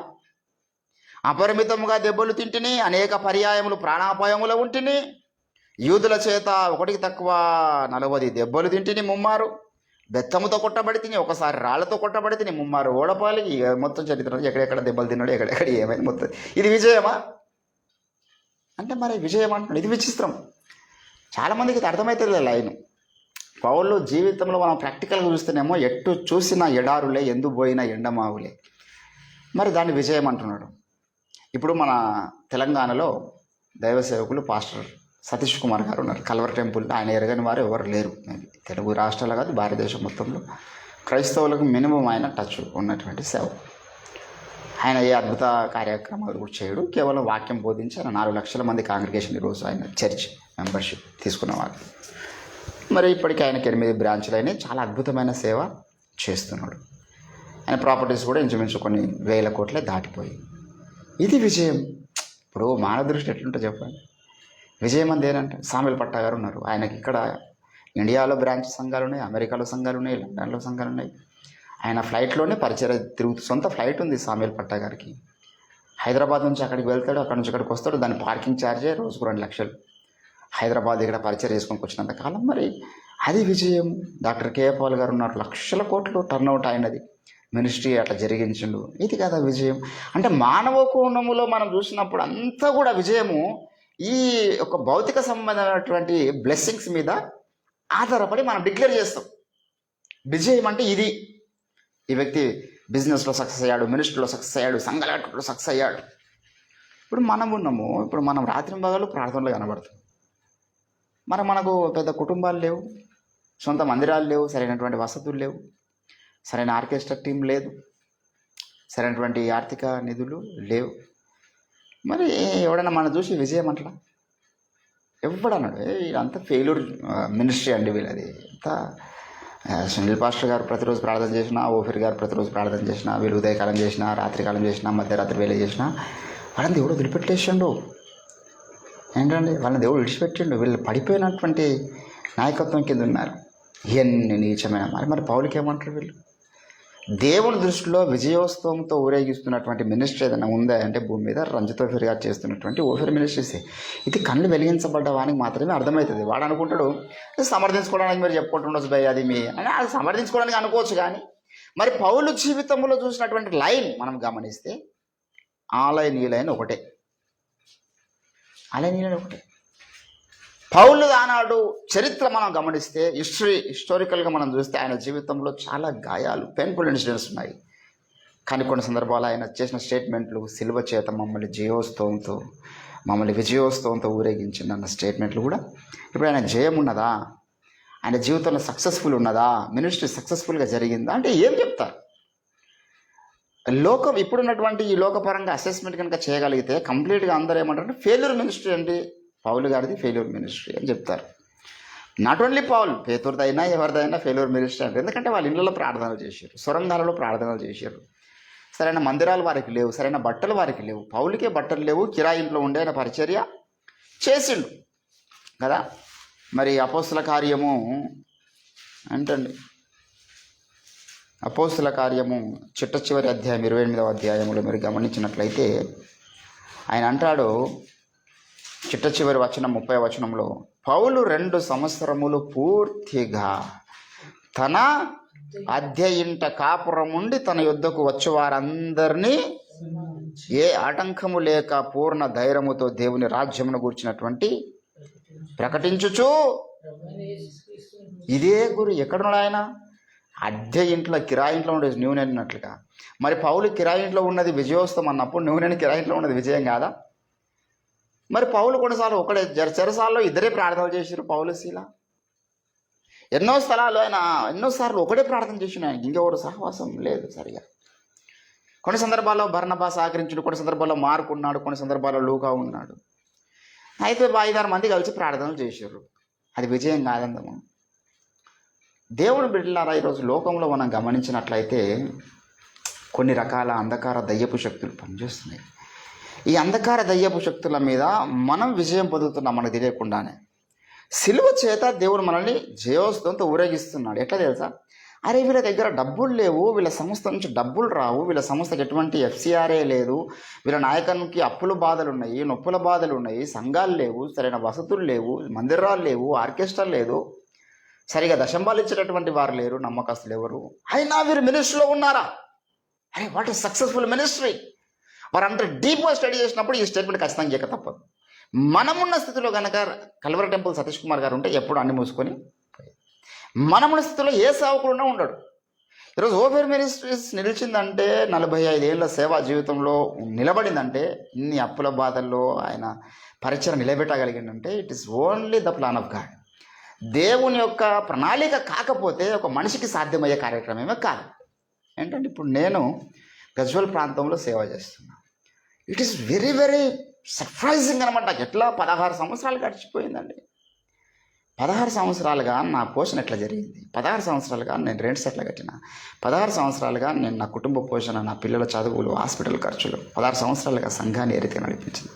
అపరిమితంగా దెబ్బలు తింటిని, అనేక పర్యాయములు ప్రాణాపాయములు ఉంటిని, యూదుల చేత ఒకటికి తక్కువ 40 దెబ్బలు తింటిని, ముమ్మారు బెత్తముతో కొట్టబడి తిని, ఒకసారి రాళ్లతో కొట్టబడి తిని, ముమ్మారు ఓడపాలి. ఇక మొత్తం చరిత్ర ఎక్కడెక్కడ దెబ్బలు తిన్నాడు, ఎక్కడెక్కడ ఏమైంది మొత్తం. ఇది విజయమా అంటే మరి విజయం అంటున్నాడు. ఇది విచిత్రం. చాలామందికి ఇది అర్థమవుతుంది లైన్. పౌలు జీవితంలో మనం ప్రాక్టికల్గా చూస్తేనేమో ఎట్టు చూసినా ఎడారులే, ఎందు పోయినా ఎండమావులే. మరి దాన్ని విజయం అంటున్నాడు. ఇప్పుడు మన తెలంగాణలో దైవ సేవకులు పాస్టర్ సతీష్ కుమార్ గారు ఉన్నారు. కల్వర్ టెంపుల్ ఆయన ఎరగని వారు ఎవరు లేరు. తెలుగు రాష్ట్రాలు కాదు, భారతదేశం మొత్తంలో క్రైస్తవులకు మినిమం ఆయన టచ్ ఉన్నటువంటి సేవ. ఆయన ఏ అద్భుత కార్యక్రమాలు కూడా చేయడు, కేవలం వాక్యం బోధించి ఆయన 4 లక్షల మంది కాంగ్రిగేషన్ ఈరోజు ఆయన చర్చ్ మెంబర్షిప్ తీసుకున్నవారు. మరి ఇప్పటికీ ఆయనకి 8 బ్రాంచ్లు అయినాయి. చాలా అద్భుతమైన సేవ చేస్తున్నాడు. ఆయన ప్రాపర్టీస్ కూడా ఇంచుమించు కొన్ని 1000 కోట్లే దాటిపోయి. ఇది విజయం. ఇప్పుడు మానవ దృష్టి ఎట్లుంటే చెప్పండి. విజయం అంది ఏంటంటే సామెల్ పట్టా గారు ఉన్నారు. ఆయనకి ఇక్కడ ఇండియాలో బ్రాంచ్ సంఘాలు ఉన్నాయి, అమెరికాలో సంఘాలు ఉన్నాయి, లండన్లో సంఘాలు ఉన్నాయి. ఆయన ఫ్లైట్లోనే పరిచయం తిరుగుతూ, సొంత ఫ్లైట్ ఉంది సామెల్ పట్టా గారికి. హైదరాబాద్ నుంచి అక్కడికి వెళ్తాడు, అక్కడి నుంచి అక్కడికి వస్తాడు. దాని పార్కింగ్ ఛార్జే రోజుకు 2 లక్షలు. హైదరాబాద్ ఇక్కడ పరిచయం చేసుకొని వచ్చినంత కాలం మరి అది విజయం. డాక్టర్ కేఏ పాల్ గారు ఉన్నారు, లక్షల కోట్లు టర్న్అవుట్ అయినది. మినిస్ట్రీ అట్లా జరిగించిండు. ఇది కదా విజయం అంటే. మానవ కోణములో మనం చూసినప్పుడు అంతా కూడా విజయము ఈ ఒక భౌతిక సంబంధమైనటువంటి బ్లెస్సింగ్స్ మీద ఆధారపడి మనం డిక్లేర్ చేస్తాం. విజయం అంటే ఇది. ఈ వ్యక్తి బిజినెస్లో సక్సెస్ అయ్యాడు, మినిస్ట్రీలో సక్సెస్ అయ్యాడు, సంఘాలలో సక్సెస్ అయ్యాడు. ఇప్పుడు మనం ఉన్నాము, ఇప్పుడు మనం రాత్రి భాగాలు ప్రార్థనలు కనబడుతుంది. మరి మనకు పెద్ద కుటుంబాలు లేవు, సొంత మందిరాలు లేవు, సరైనటువంటి వసతులు లేవు, సరైన ఆర్కెస్ట్రా టీం లేదు, సరైనటువంటి ఆర్థిక నిధులు లేవు. మరి ఎవడన్నా మనం చూసి విజయం అట్లా ఎవడన్నాడు ఇదంతా ఫెయిల్యూర్ మినిస్ట్రీ అండి వీళ్ళది. అంతా సునీల్ పాస్టర్ గారు ప్రతిరోజు ప్రార్థన చేసినా, ఓఫిర్ గారు ప్రతిరోజు ప్రార్థన చేసినా, వీళ్ళు ఉదయకాలం చేసినా, రాత్రికాలం చేసినా, మధ్యరాత్రి వేళ చేసినా వాళ్ళని దేవుడు విడిపెట్టేసిండు. ఏంటండి వాళ్ళని దేవుడు విడిచిపెట్టిండు. వీళ్ళు పడిపోయినటువంటి నాయకత్వం కింద ఉన్నారు. ఇవన్నీ నీచమైన మరి పౌలుకి ఏమంటారు వీళ్ళు? దేవుని దృష్టిలో విజయోత్సవంతో ఊరేగిస్తున్నటువంటి మినిస్ట్రీ ఏదైనా ఉందా అంటే భూమి మీద రంజిత్ ఓఫిర్ గారు చేస్తున్నటువంటి ఓఫిర్ మినిస్ట్రీసే. ఇది కళ్ళు వెలిగించబడ్డ వానికి మాత్రమే అర్థమవుతుంది. వాడు అనుకుంటాడు సమర్థించుకోవడానికి మీరు చెప్పుకుంటుండొచ్చు భయ్ అది మీ అని, అది సమర్థించుకోవడానికి అనుకోవచ్చు. కానీ మరి పౌలు జీవితంలో చూసినటువంటి లైన్ మనం గమనిస్తే ఆ లైన్ ఈ లైన్ ఒకటే. ఆ లైన్ ఈ లైన్ ఒకటే. పౌలు ఆనాడు చరిత్ర మనం గమనిస్తే హిస్టారికల్గా మనం చూస్తే ఆయన జీవితంలో చాలా గాయాలు, పెయిన్ఫుల్ ఇన్సిడెంట్స్ ఉన్నాయి. కానీ కొన్ని సందర్భాలు ఆయన చేసిన స్టేట్మెంట్లు, సిలువ చేత మమ్మల్ని విజయోత్సవంతో ఊరేగించింది అన్న స్టేట్మెంట్లు కూడా. ఇప్పుడు ఆయన జయం ఉన్నదా? ఆయన జీవితంలో సక్సెస్ఫుల్ ఉన్నదా? మినిస్ట్రీ సక్సెస్ఫుల్గా జరిగిందా అంటే ఏం చెప్తారు? లోకం ఇప్పుడున్నటువంటి ఈ లోకపరంగా అసెస్మెంట్ కనుక చేయగలిగితే కంప్లీట్గా అందరూ ఏమంటారంటే ఫెయిల్యూర్ మినిస్ట్రీ అండి, పౌలు గారిది ఫెయిల్యూర్ మినిస్ట్రీ అని చెప్తారు. నాట్ ఓన్లీ పౌల్, పేతురుదైనా ఎవరిదైనా ఫెయిల్యూర్ మినిస్ట్రీ అంటే. ఎందుకంటే వాళ్ళ ఇళ్ళలో ప్రార్థనలు చేశారు, సొరంగాలలో ప్రార్థనలు చేశారు, సరైన మందిరాలు వారికి లేవు, సరైన బట్టలు వారికి లేవు. పౌలుకే బట్టలు లేవు, కిరాయి ఇంట్లో ఉండే ఆయన పరిచర్య చేసిండు కదా. మరి అపోస్తుల కార్యము ఏంటండి? అపోస్తుల కార్యము చిట్ట చివరి అధ్యాయం 28వ అధ్యాయంలో మీరు గమనించినట్లయితే ఆయన అంటాడు, చిట్ట చివరి వచనం 30వ వచనంలో, పౌలు 2 సంవత్సరములు పూర్తిగా తన అద్దె ఇంట కాపురం ఉండి తన యుద్ధకు వచ్చే వారందరినీ ఏ ఆటంకము లేక పూర్ణ ధైర్యముతో దేవుని రాజ్యమును గూర్చినటువంటి ప్రకటించుచు. ఇదే గురి ఎక్కడున్నాడు ఆయన? అద్దె ఇంట్లో, కిరాయి ఇంట్లో ఉండేది నూనె అన్నట్లుగా. మరి పౌలు కిరాయి ఇంట్లో ఉన్నది విజయోత్సవం అన్నప్పుడు నూనెని కిరాయి ఇంట్లో ఉన్నది విజయం కాదా? మరి పౌలు కొన్నిసార్లు ఒకడే చెరసాల్లో ఇద్దరే ప్రార్థనలు చేశారు, పౌలు శీల. ఎన్నో స్థలాలు ఆయన ఎన్నోసార్లు ఒకటే ప్రార్థన చేసిన, ఆయనకి ఇంకెవరు సహవాసం లేదు సరిగా. కొన్ని సందర్భాల్లో బర్నబా సహకరించుడు, కొన్ని సందర్భాల్లో మార్కు ఉన్నాడు, కొన్ని సందర్భాల్లో లూకా ఉన్నాడు. అయితే 5-6 మంది కలిసి ప్రార్థనలు చేశారు. అది విజయం కాదందము. దేవుని బిడ్డలారా, ఈరోజు లోకంలో మనం గమనించినట్లయితే కొన్ని రకాల అంధకార దయ్యపు శక్తులు పనిచేస్తున్నాయి. ఈ అంధకార దయ్యపు శక్తుల మీద మనం విజయం పొందుతున్నాం మనకు తెలియకుండానే. సిలువ చేత దేవుడు మనల్ని జయోత్సవంతో ఊరేగిస్తున్నాడు. ఎట్లా తెలుసా? అరే వీళ్ళ దగ్గర డబ్బులు లేవు, వీళ్ళ సంస్థ నుంచి డబ్బులు రావు, వీళ్ళ సంస్థకి ఎటువంటి ఎఫ్సిఆర్ఏ లేదు, వీళ్ళ నాయకునికి అప్పుల బాధలు ఉన్నాయి, నొప్పుల బాధలు ఉన్నాయి, సంఘాలు లేవు, సరైన వసతులు లేవు, మందిరాలు లేవు, ఆర్కెస్ట్రా లేదు, సరిగా దశంబాలు ఇచ్చేటటువంటి వారు లేరు, నమ్మకస్తులు ఎవరు, అయినా వీరు మినిస్ట్రీలో ఉన్నారా? అరే వాట్ ఈస్ సక్సెస్ఫుల్ మినిస్ట్రీ? వారంతా డీప్గా స్టడీ చేసినప్పుడు ఈ స్టేట్మెంట్ ఖచ్చితంగా చేయక తప్పదు. మనమున్న స్థితిలో కనుక కల్వరి టెంపుల్ సతీష్ కుమార్ గారు ఉంటే ఎప్పుడు అన్ని మూసుకొని, మనమున్న స్థితిలో ఏ సేవకులున్నా ఉండడు. ఈరోజు ఓఫేర్ మినిస్ట్రీస్ నిలిచిందంటే 45 ఏళ్ళ సేవా జీవితంలో నిలబడిందంటే, ఇన్ని అప్పుల బాధల్లో ఆయన పరిచయం నిలబెట్టగలిగిందంటే it is only the plan of God. దేవుని యొక్క ప్రణాళిక కాకపోతే ఒక మనిషికి సాధ్యమయ్యే కార్యక్రమమే కాదు. ఏంటంటే ఇప్పుడు నేను గజ్వెల్ ప్రాంతంలో సేవ చేస్తున్నా. It is very very surprising అనమాట. నాకు ఎట్లా 16 సంవత్సరాలు గడిచిపోయిందండి. 16 సంవత్సరాలుగా నా పోషణ ఎట్లా జరిగింది, 16 సంవత్సరాలుగా నేను రెంట్స్ ఎట్లా కట్టిన, 16 సంవత్సరాలుగా నేను నా కుటుంబ పోషణ, నా పిల్లల చదువులు, హాస్పిటల్ ఖర్చులు, 16 సంవత్సరాలుగా సంఘాన్ని ఏ రీతిగా నడిపించింది,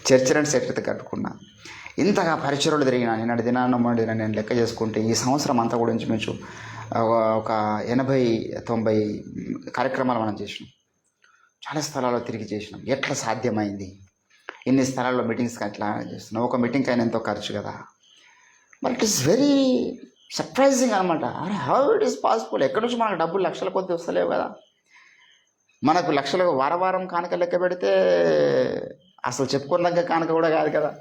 చర్చ్ రెంట్స్ ఎట్లయితే కట్టుకున్నా, ఇంతగా పరిచయలు తిరిగిన నిన్నటి దినాన్ని నేను లెక్క చేసుకుంటే ఈ సంవత్సరం అంతా కూడా ఇంచుమించు ఒక 80-90 కార్యక్రమాలు మనం చేసినాం. చాలా స్థలాల్లో తిరిగి చేసినాం. ఎట్లా సాధ్యమైంది? ఇన్ని స్థలాల్లో మీటింగ్స్కి ఎట్లా చేస్తున్నాం? ఒక మీటింగ్కి అయినా ఎంతో ఖర్చు కదా. But it is very surprising అనమాట. అరే హౌ ఇట్ ఈస్ పాసిబుల్? ఎక్కడి నుంచి మనకు డబ్బులు లక్షల కొద్ది వస్తలేవు కదా. మనకు లక్షలకు వారం కానుక లెక్క పెడితే అసలు చెప్పుకున్నాక కానుక కూడా కాదు కదా.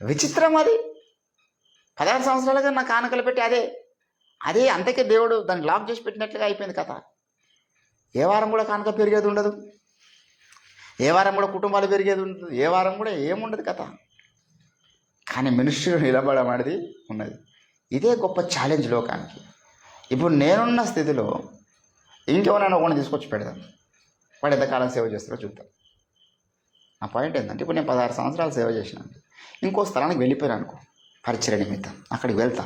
విచిత్రం అది. 16 సంవత్సరాలుగా నా కానుకలు పెట్టి అదే అంతకే దేవుడు దాన్ని లాక్ చేసి పెట్టినట్లుగా అయిపోయింది కథ. ఏ వారం కూడా కానుక పెరిగేది ఉండదు, ఏ వారం కూడా కుటుంబాలు పెరిగేది ఉండదు, ఏ వారం కూడా ఏముండదు కథ. కానీ మినిస్ట్రీలో నిలబడడం అనేది ఉన్నది. ఇదే గొప్ప ఛాలెంజ్ లోకానికి. ఇప్పుడు నేనున్న స్థితిలో ఇంకెవరైనా ఒకరిని తీసుకొచ్చి పెడదాం, వాడు ఎంతకాలం సేవ చేస్తారో చూద్దాం. నా పాయింట్ ఏంటంటే, ఇప్పుడు నేను 16 సంవత్సరాలు సేవ చేసినాను. ఇంకో స్థలానికి వెళ్ళిపోయాను అనుకో, పరిచయ నిమిత్తం అక్కడికి వెళ్తా.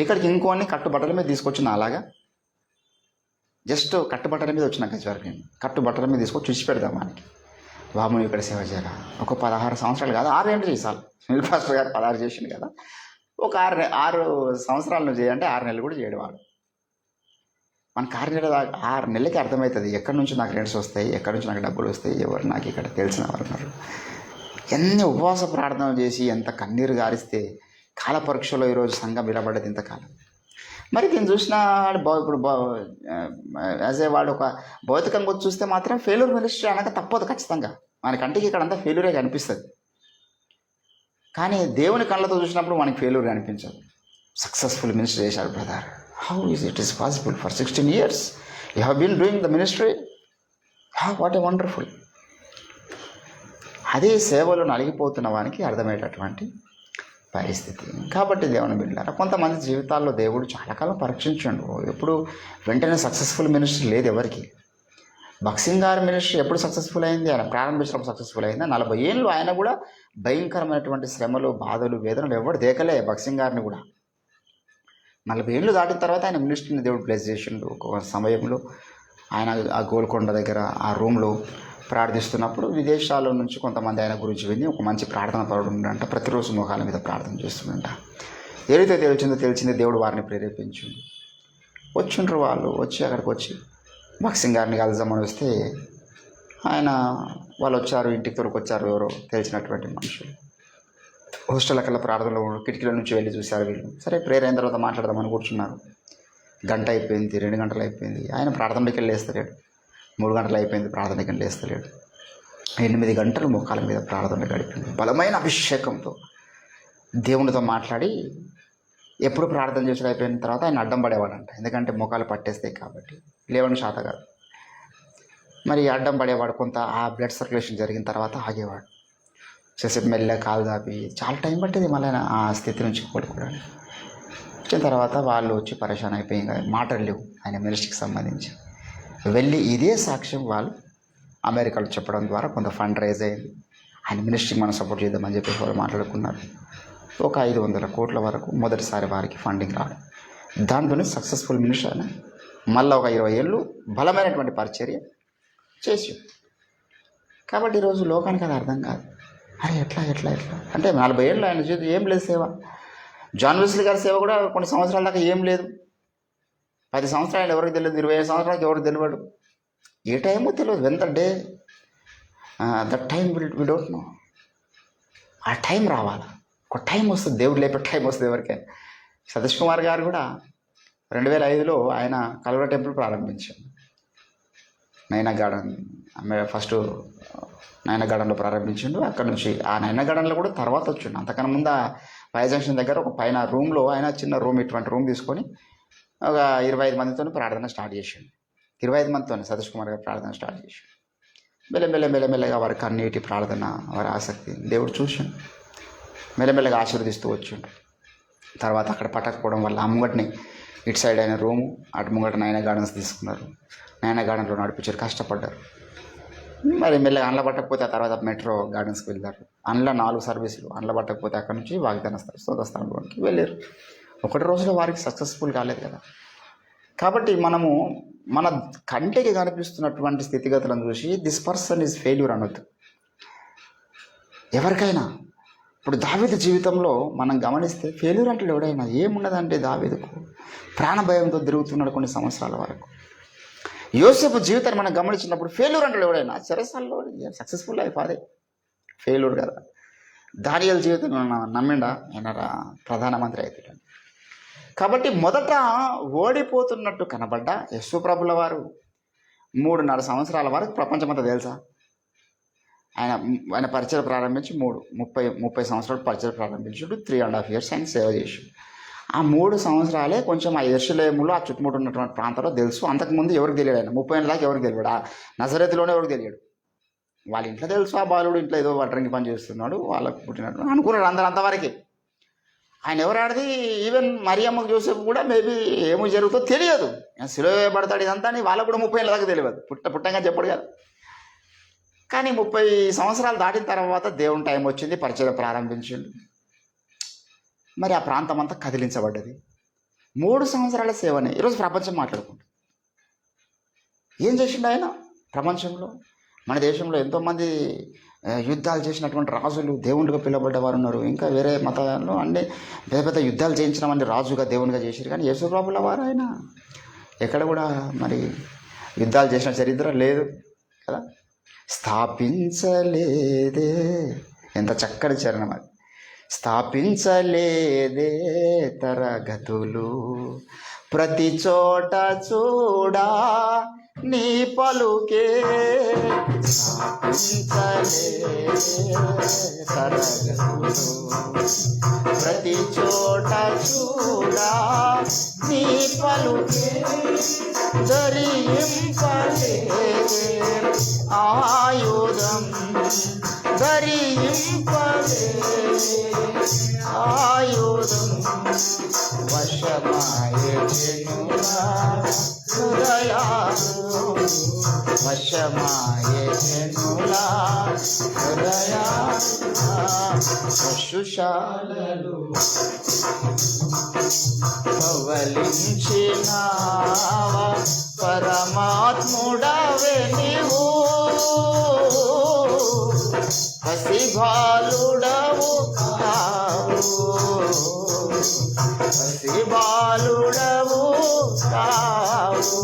ఇక్కడికి ఇంకోని కట్టుబట్టల మీద తీసుకొచ్చిన, అలాగా జస్ట్ కట్టుబట్టల మీద వచ్చిన గజ్వెల్కి నేను కట్టుబట్టల మీద తీసుకొచ్చి చూసి పెడదాం మనకి. బాబు ఇక్కడ సేవ చేయాలా? ఒక 16 సంవత్సరాలు కాదు, 6 ఏళ్ళు చేసాలి. సునీల్ పాస్టర్ గారు 16 చేసిండు కదా, ఒక 6 సంవత్సరాలు నువ్వు చేయంటే 6 నెలలు కూడా చేయడు వాడు. మనకు 6 నెలలకి అర్థమవుతుంది ఎక్కడి నుంచి నాకు రెంట్స్ వస్తాయి, ఎక్కడి నుంచి నాకు డబ్బులు వస్తాయి, ఎవరు నాకు ఇక్కడ తెలిసిన వారు ఉన్నారు. ఎన్ని ఉపవాస ప్రార్థనలు చేసి ఎంత కన్నీరు గారిస్తే కాల పరీక్షలో ఈరోజు సంఘం నిలబడ్డది ఇంతకాలం. మరి దీన్ని చూసిన ఇప్పుడు యాజ్ ఏ వాడు ఒక భౌతికంగా వచ్చి చూస్తే మాత్రం ఫెయిల్యూర్ మినిస్ట్రీ అనక తప్పదు ఖచ్చితంగా. మన కంటికి ఇక్కడ అంతా ఫెయిల్యూరే కనిపిస్తుంది. కానీ దేవుని కళ్ళతో చూసినప్పుడు మనకి ఫెయిల్యూర్ కనిపించదు. సక్సెస్ఫుల్ మినిస్ట్రీ చేశాడు brother. How is it is possible? For 16 years you have been doing the ministry. What a wonderful. అదే సేవలో నలిగిపోతున్న వానికి అర్థమయ్యేటటువంటి పరిస్థితి. కాబట్టి దేవుని బిడ్డలారా, కొంతమంది జీవితాల్లో దేవుడు చాలా కాలం పరీక్షించండు. ఎప్పుడు వెంటనే సక్సెస్ఫుల్ మినిస్ట్రీ లేదు ఎవరికి. భక్సింగ్ గారి మినిస్ట్రీ ఎప్పుడు సక్సెస్ఫుల్ అయింది? ఆయన ప్రారంభించడం సక్సెస్ఫుల్ అయింది. 40 ఏళ్ళు ఆయన కూడా భయంకరమైనటువంటి శ్రమలు, బాధలు, వేదనలు ఎవరు దేకలే. భక్సింగ్ గారిని కూడా 40 ఏళ్ళు దాటిన తర్వాత ఆయన మినిస్ట్రీని దేవుడు బ్లెస్ చేసిండు. ఒక సమయంలో ఆయన ఆ గోల్కొండ దగ్గర ఆ రూమ్లో ప్రార్థిస్తున్నప్పుడు విదేశాల నుంచి కొంతమంది ఆయన గురించి విని ఒక మంచి ప్రార్థన పరుడు ఉండంట. ప్రతిరోజు మోకాల మీద ప్రార్థన చేస్తుండంట. ఏదైతే తెలిసింది దేవుడు వారిని ప్రేరేపించిండు. వచ్చిండ్రు వాళ్ళు. అక్కడికి వచ్చి భక్సింగ్ గారిని కలుద్దామని వస్తే వాళ్ళు వచ్చారు, ఇంటికి తొలకొచ్చారు ఎవరో తెలిసినటువంటి మనుషులు. హాస్టల్ ప్రార్థనలో కిటికీల నుంచి వెళ్ళి చూశారు వీళ్ళు. సరే ప్రేయర్ అయిన తర్వాత మాట్లాడదామని కూర్చున్నారు. గంట అయిపోయింది, 2 గంటలు అయిపోయింది. ఆయన ప్రార్థనకి వెళ్ళి లేస్తలేడు. 3 గంటలు అయిపోయింది, ప్రార్థనకి వెళ్ళి లేస్తలేడు. 8 గంటలు మోకాల మీద ప్రార్థన గడిపింది. బలమైన అభిషేకంతో దేవునితో మాట్లాడి ఎప్పుడు ప్రార్థన చేసి అయిపోయిన తర్వాత ఆయన అడ్డం పడేవాడంట. ఎందుకంటే మోకాలు పట్టేస్తాయి కాబట్టి, లేవని శాత కాదు. మరి అడ్డం పడేవాడు. కొంత ఆ బ్లడ్ సర్క్యులేషన్ జరిగిన తర్వాత ఆగేవాడు. చేసేపు మెల్లగా కాలు దాపి చాలా టైం పట్టేది మళ్ళీ ఆ స్థితి నుంచి కోలుకోవడానికి. వచ్చిన తర్వాత వాళ్ళు వచ్చి పరేషాన్ అయిపోయి మాటలు లేవు ఆయన మినిస్ట్రీకి సంబంధించి. వెళ్ళి ఇదే సాక్ష్యం వాళ్ళు అమెరికాలో చెప్పడం ద్వారా కొంత ఫండ్ రైజ్ అయింది. ఆయన మినిస్ట్రీకి మనం సపోర్ట్ చేద్దామని చెప్పి వాళ్ళు మాట్లాడుకున్నారు. ఒక 500 కోట్ల వరకు మొదటిసారి వారికి ఫండింగ్ రావడం. దాంట్లోనే సక్సెస్ఫుల్ మినిస్ట్రీ అని మళ్ళీ ఒక 20 ఏళ్ళు బలమైనటువంటి పరిచర్య చేసి. కాబట్టి ఈరోజు లోకానికి అది అర్థం కాదు. అరే ఎట్లా అంటే 40 ఏళ్ళు ఆయన జీవితం ఏం లేదు సేవ. జాన్ వెస్లీ గారి సేవ కూడా కొన్ని సంవత్సరాల దాకా ఏం లేదు. 10 సంవత్సరాలు ఎవరికి తెలియదు, 25 సంవత్సరాలకు ఎవరికి తెలియదు, ఏ టైమో తెలియదు. When the day that time we don't know. ఆ టైం రావాలి, ఒక టైం వస్తుంది, దేవుడు లేపే టైం వస్తుంది ఎవరికైనా. సతీష్ కుమార్ గారు కూడా 2005లో ఆయన కల్వర టెంపుల్ ప్రారంభించారు. నైనా గార్డెన్ ఫస్ట్ నైనా గార్డెన్లో ప్రారంభించిండు. అక్కడ నుంచి ఆ నైనా గార్డెన్లో కూడా తర్వాత వచ్చిండు. అంతకన్నా ముందు ఆ పై జంక్షన్ దగ్గర ఒక పైన రూమ్లో ఆయన చిన్న రూమ్, ఇటువంటి రూమ్ తీసుకొని ఒక 25 మందితో ప్రార్థన స్టార్ట్ చేసిండు. 25 మందితో సతీష్ కుమార్ గారు ప్రార్థన స్టార్ట్ చేసిండు. మెల్లమెల్లగా వారి కన్నీటి ప్రార్థన, వారి ఆసక్తి దేవుడు చూసిండు. మెల్లమెల్లగా ఆశీర్వదిస్తూ వచ్చిండు. తర్వాత అక్కడ పట్టకపోవడం వల్ల ముంగటిని ఇటు సైడ్ అయిన రూము, అటు ముంగట నైనా గార్డెన్స్ తీసుకున్నారు. నైనా గార్డెన్లో నడిపించారు, కష్టపడ్డారు. మరి మెల్లగా అండ్ల పట్టకపోతే ఆ తర్వాత మెట్రో గార్డెన్స్కి వెళ్ళారు. అందులో 4 సర్వీసులు. అండ్ల పట్టకపోతే అక్కడ నుంచి వాగ్దాన స్తోత్రస్థానంలోకి వెళ్ళారు. ఒకటి రోజులో వారికి సక్సెస్ఫుల్ కాలేదు కదా. కాబట్టి మనము మన కంటికి కనిపిస్తున్నటువంటి స్థితిగతులను చూసి దిస్ పర్సన్ ఈజ్ ఫెయిల్యూర్ అనొద్దు ఎవరికైనా. ఇప్పుడు దావీదు జీవితంలో మనం గమనిస్తే ఫెయిల్యూర్ అంటే ఎవడైనా ఏమున్నదంటే దావీదుకు ప్రాణభయంతో తిరుగుతున్నాడు కొన్ని సంవత్సరాల వరకు. యోసేపు జీవితాన్ని మనం గమనించినప్పుడు ఫెయిల్యూర్ అంటే ఎవడైనా చెరసాల్లో సక్సెస్ఫుల్ లైఫ్ అదే ఫెయిల్యూర్ కదా. దానియేలు జీవితం నమ్మిండా, ఆయన ప్రధానమంత్రి అవుతాడు. కాబట్టి మొదట ఓడిపోతున్నట్టు కనబడ్డ యేసు ప్రభుల వారు 3.5 సంవత్సరాల వరకు ప్రపంచమంతా తెలుసా. ఆయన పరిచయం ప్రారంభించి 30 సంవత్సరాలు పరిచయం ప్రారంభించుడు. 3.5 years ఆయన సేవ చేసాడు. ఆ 3 సంవత్సరాలే కొంచెం ఆ యెరూషలేములో ఆ చుట్టుముట్టు ఉన్నటువంటి ప్రాంతంలో తెలుసు. అంతకుముందు ఎవరికి తెలియడు. ఆయన 30 ఏళ్ళ దాకా ఎవరికి తెలియడు. ఆ నజరేతులోనే ఎవరికి తెలియడు. వాళ్ళ ఇంట్లో తెలుసు, ఆ బాలుడు ఇంట్లో ఏదో వడ్రంగి పని చేస్తున్నాడు, వాళ్ళకు పుట్టినట్టు అనుకున్నాడు అందరూ అంతవరకే. ఆయన ఎవరాడిది, ఈవెన్ మరియమ్మకు జోసెఫ్ కూడా మేబీ ఏమో జరుగుతుందో తెలియదు. సిలువ వేయబడతాడు ఇదంతా అని వాళ్ళకు కూడా 30 ఏళ్ళ దాకా తెలియదు. పుట్టంగా చెప్పడు కదా. కానీ 30 సంవత్సరాలు దాటిన తర్వాత దేవుని టైం వచ్చింది, పరిచయం ప్రారంభించిండు. మరి ఆ ప్రాంతం అంతా కదిలించబడ్డది. 3 సంవత్సరాల సేవనే ఈరోజు ప్రపంచం మాట్లాడుకుంటుంది. ఏం చేసిండు ఆయన ప్రపంచంలో? మన దేశంలో ఎంతోమంది యుద్ధాలు చేసినటువంటి రాజులు, దేవుళ్ళుగా పిలువబడ్డవారు ఉన్నారు. ఇంకా వేరే మతాల్లో అన్ని పెద్ద యుద్ధాలు చేయించిన వాడిని రాజుగా దేవునిగా చేశారు. కానీ యేసు ప్రభుల వారు ఆయన ఎక్కడ కూడా మరి యుద్ధాలు చేసిన చరిత్ర లేదు కదా. స్థాపించలేదే, ఎంత చక్కటి చరణం అది. స్థాపించలేదే తరగతులు, ప్రతి చోట చూడా నీ పలుకే. స్థాపించలేదే తరగతులు, ప్రతి చోట చూడా నీ పలుకే. ధరింపలేదే ఆయుధం, ధరింపలేదే ఆయుధం. వశమాయెనులా హృదయాలు, వశమాయెనులా హృదయాలు. పశుశాలలు పవలించినావా, పరమాత్ముడవే నీవు. పసిబాలుడవు కావు, పసిబాలుడవు కావు.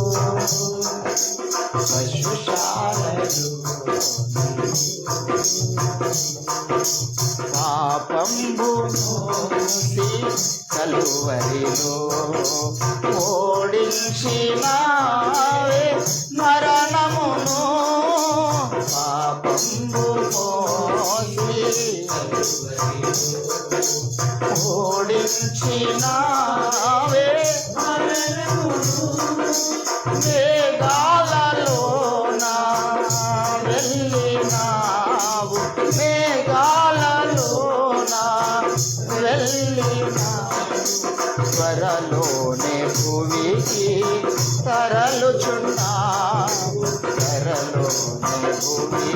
పశుశాలలు పాపంబు మోసి కలువరిలో ఓడించినావే మరణమును. పాపంబు మోసి ఓడించినావే మరణమును. మేఘాలలోన వెళ్ళినావు, మేఘాలలోన వెళ్ళినావు. త్వరలోనే భూమికి తరలుచున్నావు, త్వరలోనే భూమికి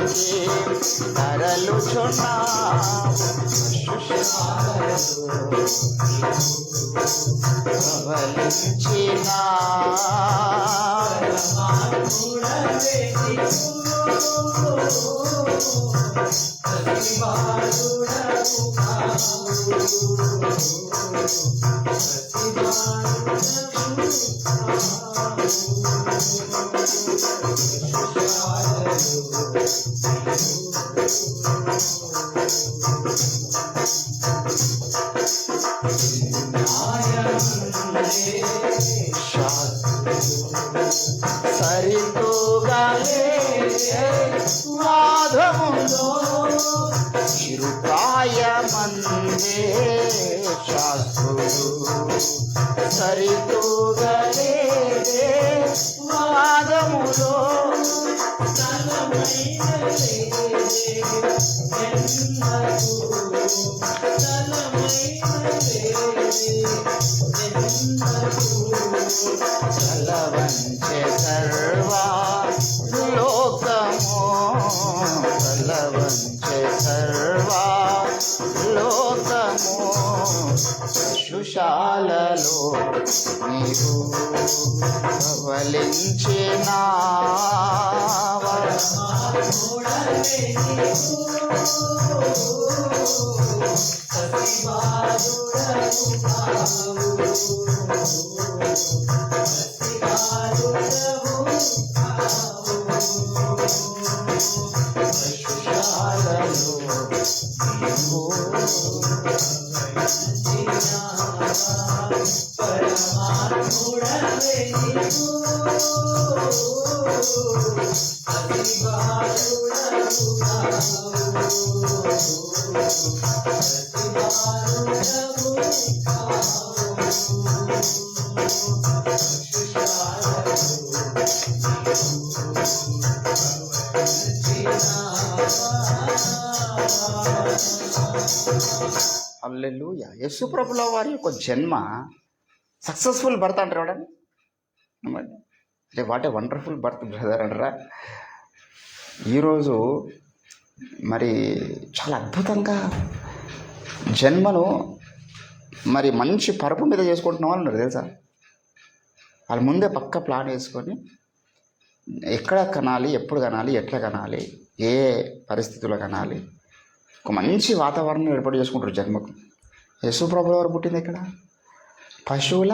సరితూగలే మాధములో చిరుకాయమందే శాస్త్రుడు సరితూగలే మాధములో చలవంచే సర్వా లోకము చలవంచే సర్వా లోకము పశుశాలలో నీవు పవలించినా హల్లెలూయా. యేసు ప్రభుల వారి యొక్క జన్మ సక్సెస్ఫుల్ బర్త్ అంటారు ఎవడని అంటే what a wonderful birth brother అంటారా. ఈరోజు మరి చాలా అద్భుతంగా జన్మను మరి మంచి పరుపు మీద చేసుకుంటున్న వాళ్ళు ఉన్నారు తెలుసా. వాళ్ళు ముందే పక్క ప్లాన్ వేసుకొని ఎక్కడ కనాలి, ఎప్పుడు కనాలి, ఎట్లా కనాలి, ఏ పరిస్థితుల్లో కనాలి, ఒక మంచి వాతావరణం ఏర్పాటు చేసుకుంటారు జన్మకు. యేసు ప్రభువు వారు పుట్టింది ఇక్కడ పశువుల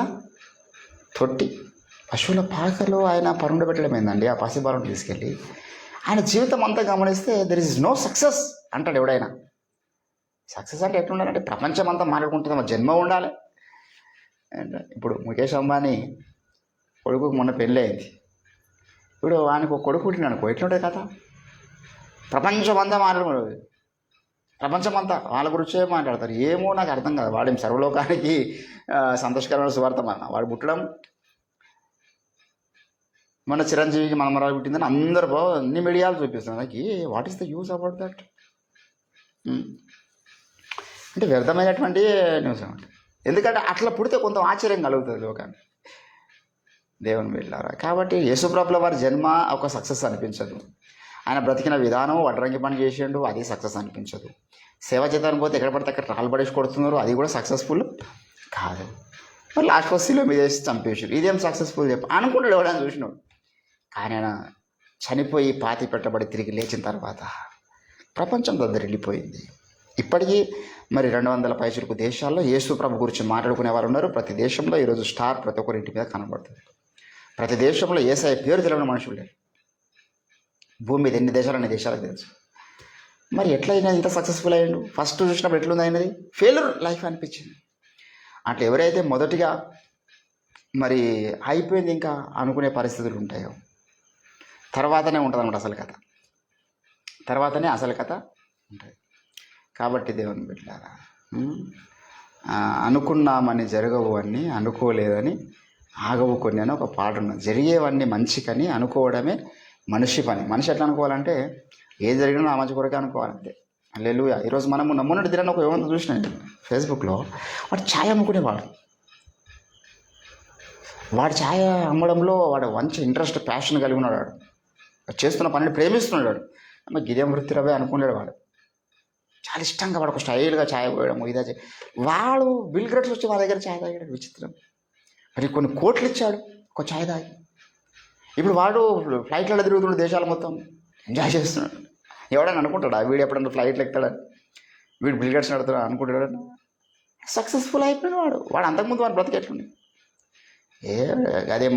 తొట్టి, పశువుల పాకలో ఆయన పరుండ పెట్టడం ఏందండి. ఆ పసిబాలను తీసుకెళ్ళి ఆయన జీవితం అంతా గమనిస్తే దెర్ ఇస్ నో సక్సెస్ అంటాడు ఎవడైనా. సక్సెస్ అంటే ఎట్లుండాలంటే ప్రపంచం అంతా మాట్లాడుకుంటుంది, మా జన్మ ఉండాలి. ఇప్పుడు ముఖేష్ అంబానీ కొడుకు మొన్న పెళ్ళి అయింది. ఇప్పుడు ఆయనకు ఒక కొడుకు పుట్టిన అనుకో ఎట్లుంటుంది కథ. ప్రపంచం అంతా మాట్లాడుకుంటుంది, ప్రపంచం అంతా వాళ్ళ గురించే మాట్లాడతారు. ఏమో నాకు అర్థం కాదు. వాడేం సర్వలోకానికి సంతోషకరమైన సువార్తమన్న వాడు పుట్టడం. మన చిరంజీవికి మనమరాలు పుట్టిందని అందరూ అన్ని మీడియాలు చూపిస్తున్నారు. నాకు what is the use about that అంటే వ్యర్థమైనటువంటి న్యూస్ అనమాట. ఎందుకంటే అట్లా పుడితే కొంత ఆశ్చర్యం కలుగుతుంది లోకానికి. దేవుని వెళ్ళారా. కాబట్టి యేసుప్రభుల వారి జన్మ ఒక సక్సెస్ అనిపించదు. ఆయన బ్రతికిన విధానం వడ్రంగి పని చేసిండు, అది సక్సెస్ అనిపించదు. సేవ చేద్దానికి పోతే ఎక్కడ పడితే అక్కడ రాళ్ళు పడేసి కొడుతున్నారు, అది కూడా సక్సెస్ఫుల్ కాదు. మరి లాస్ట్ బస్సీలో మీద వేసి చంపేసారు, ఇదేం సక్సెస్ఫుల్ చెప్పి అనుకుంటాడు ఎవడని చూసినాడు. కానీ ఆయన చనిపోయి పాతి పెట్టబడి తిరిగి లేచిన తర్వాత ప్రపంచం దగ్గర వెళ్ళిపోయింది. ఇప్పటికీ మరి 200 పైచులకు దేశాల్లో యేసు ప్రభు గురించి మాట్లాడుకునే వారు ఉన్నారు. ప్రతి దేశంలో ఈరోజు స్టార్ ప్రతి ఒక్కరి ఇంటి మీద కనబడుతుంది. ప్రతి దేశంలో యేసయ్య పేరు తెలియని మనుషులు లేరు. భూమి మీద ఎన్ని దేశాలు అన్ని దేశాలకు తెలుసు. మరి ఎట్లయినా ఇంత సక్సెస్ఫుల్ అయ్యాడు. ఫస్ట్ చూసినప్పుడు ఎట్లుంది అయినది ఫెయిల్యూర్ లైఫ్ అనిపించింది. అట్లా ఎవరైతే మొదటిగా మరి అయిపోయింది ఇంకా అనుకునే పరిస్థితులు ఉంటాయో తర్వాతనే ఉంటుంది అనమాట అసలు కథ. తర్వాతనే అసలు కథ ఉంటుంది. కాబట్టి దేవుని బిడ్డలారా, అనుకున్నామని జరగవు అన్నీ, అనుకోలేదని ఆగవు కొన్ని అని ఒక పాట ఉన్నది. జరిగేవన్నీ మంచికని అనుకోవడమే మనిషి పని. మనిషి ఎట్లా అనుకోవాలంటే ఏది జరిగినా నా మంచి కొరకే అనుకోవాలంతే. హల్లెలూయా. ఈరోజు మనము నమ్మున్నట్టు దినాన్ని ఒక యువత చూసినాను ఫేస్బుక్లో. వాడు ఛాయ్ అమ్ముకునేవాడు. వాడు ఛాయ్ అమ్మడంలో వాడు మంచి ఇంట్రెస్ట్ ప్యాషన్ కలిగి ఉన్నాడు. వాడు చేస్తున్న పనిని ప్రేమిస్తున్నాడు. అమ్మ గిరియం వృత్తిరవే అనుకున్నాడు వాడు. చాలా ఇష్టంగా వాడు ఒక స్టైల్గా ఛాయ్ పోయడం ఇదే వాడు బిల్ గేట్స్ వచ్చి మా దగ్గర ఛాయ్ తాగాడు. విచిత్రం. మరి కొన్ని కోట్లు ఇచ్చాడు ఒక ఛాయ్ తాగి. ఇప్పుడు వాడు ఫ్లైట్లలో తిరుగుతున్న దేశాలు మొత్తం ఎంజాయ్ చేస్తున్నాడు. ఎవడని అనుకుంటాడా వీడు ఎప్పుడన్నా ఫ్లైట్లు ఎక్కుతాడని, వీడు బిల్ గేట్స్ నడుతున్నాడు అనుకుంటాడని? సక్సెస్ఫుల్ అయిపోయిన వాడు అంతకుముందు వాడు బ్రతికేట్లుంది. అదేం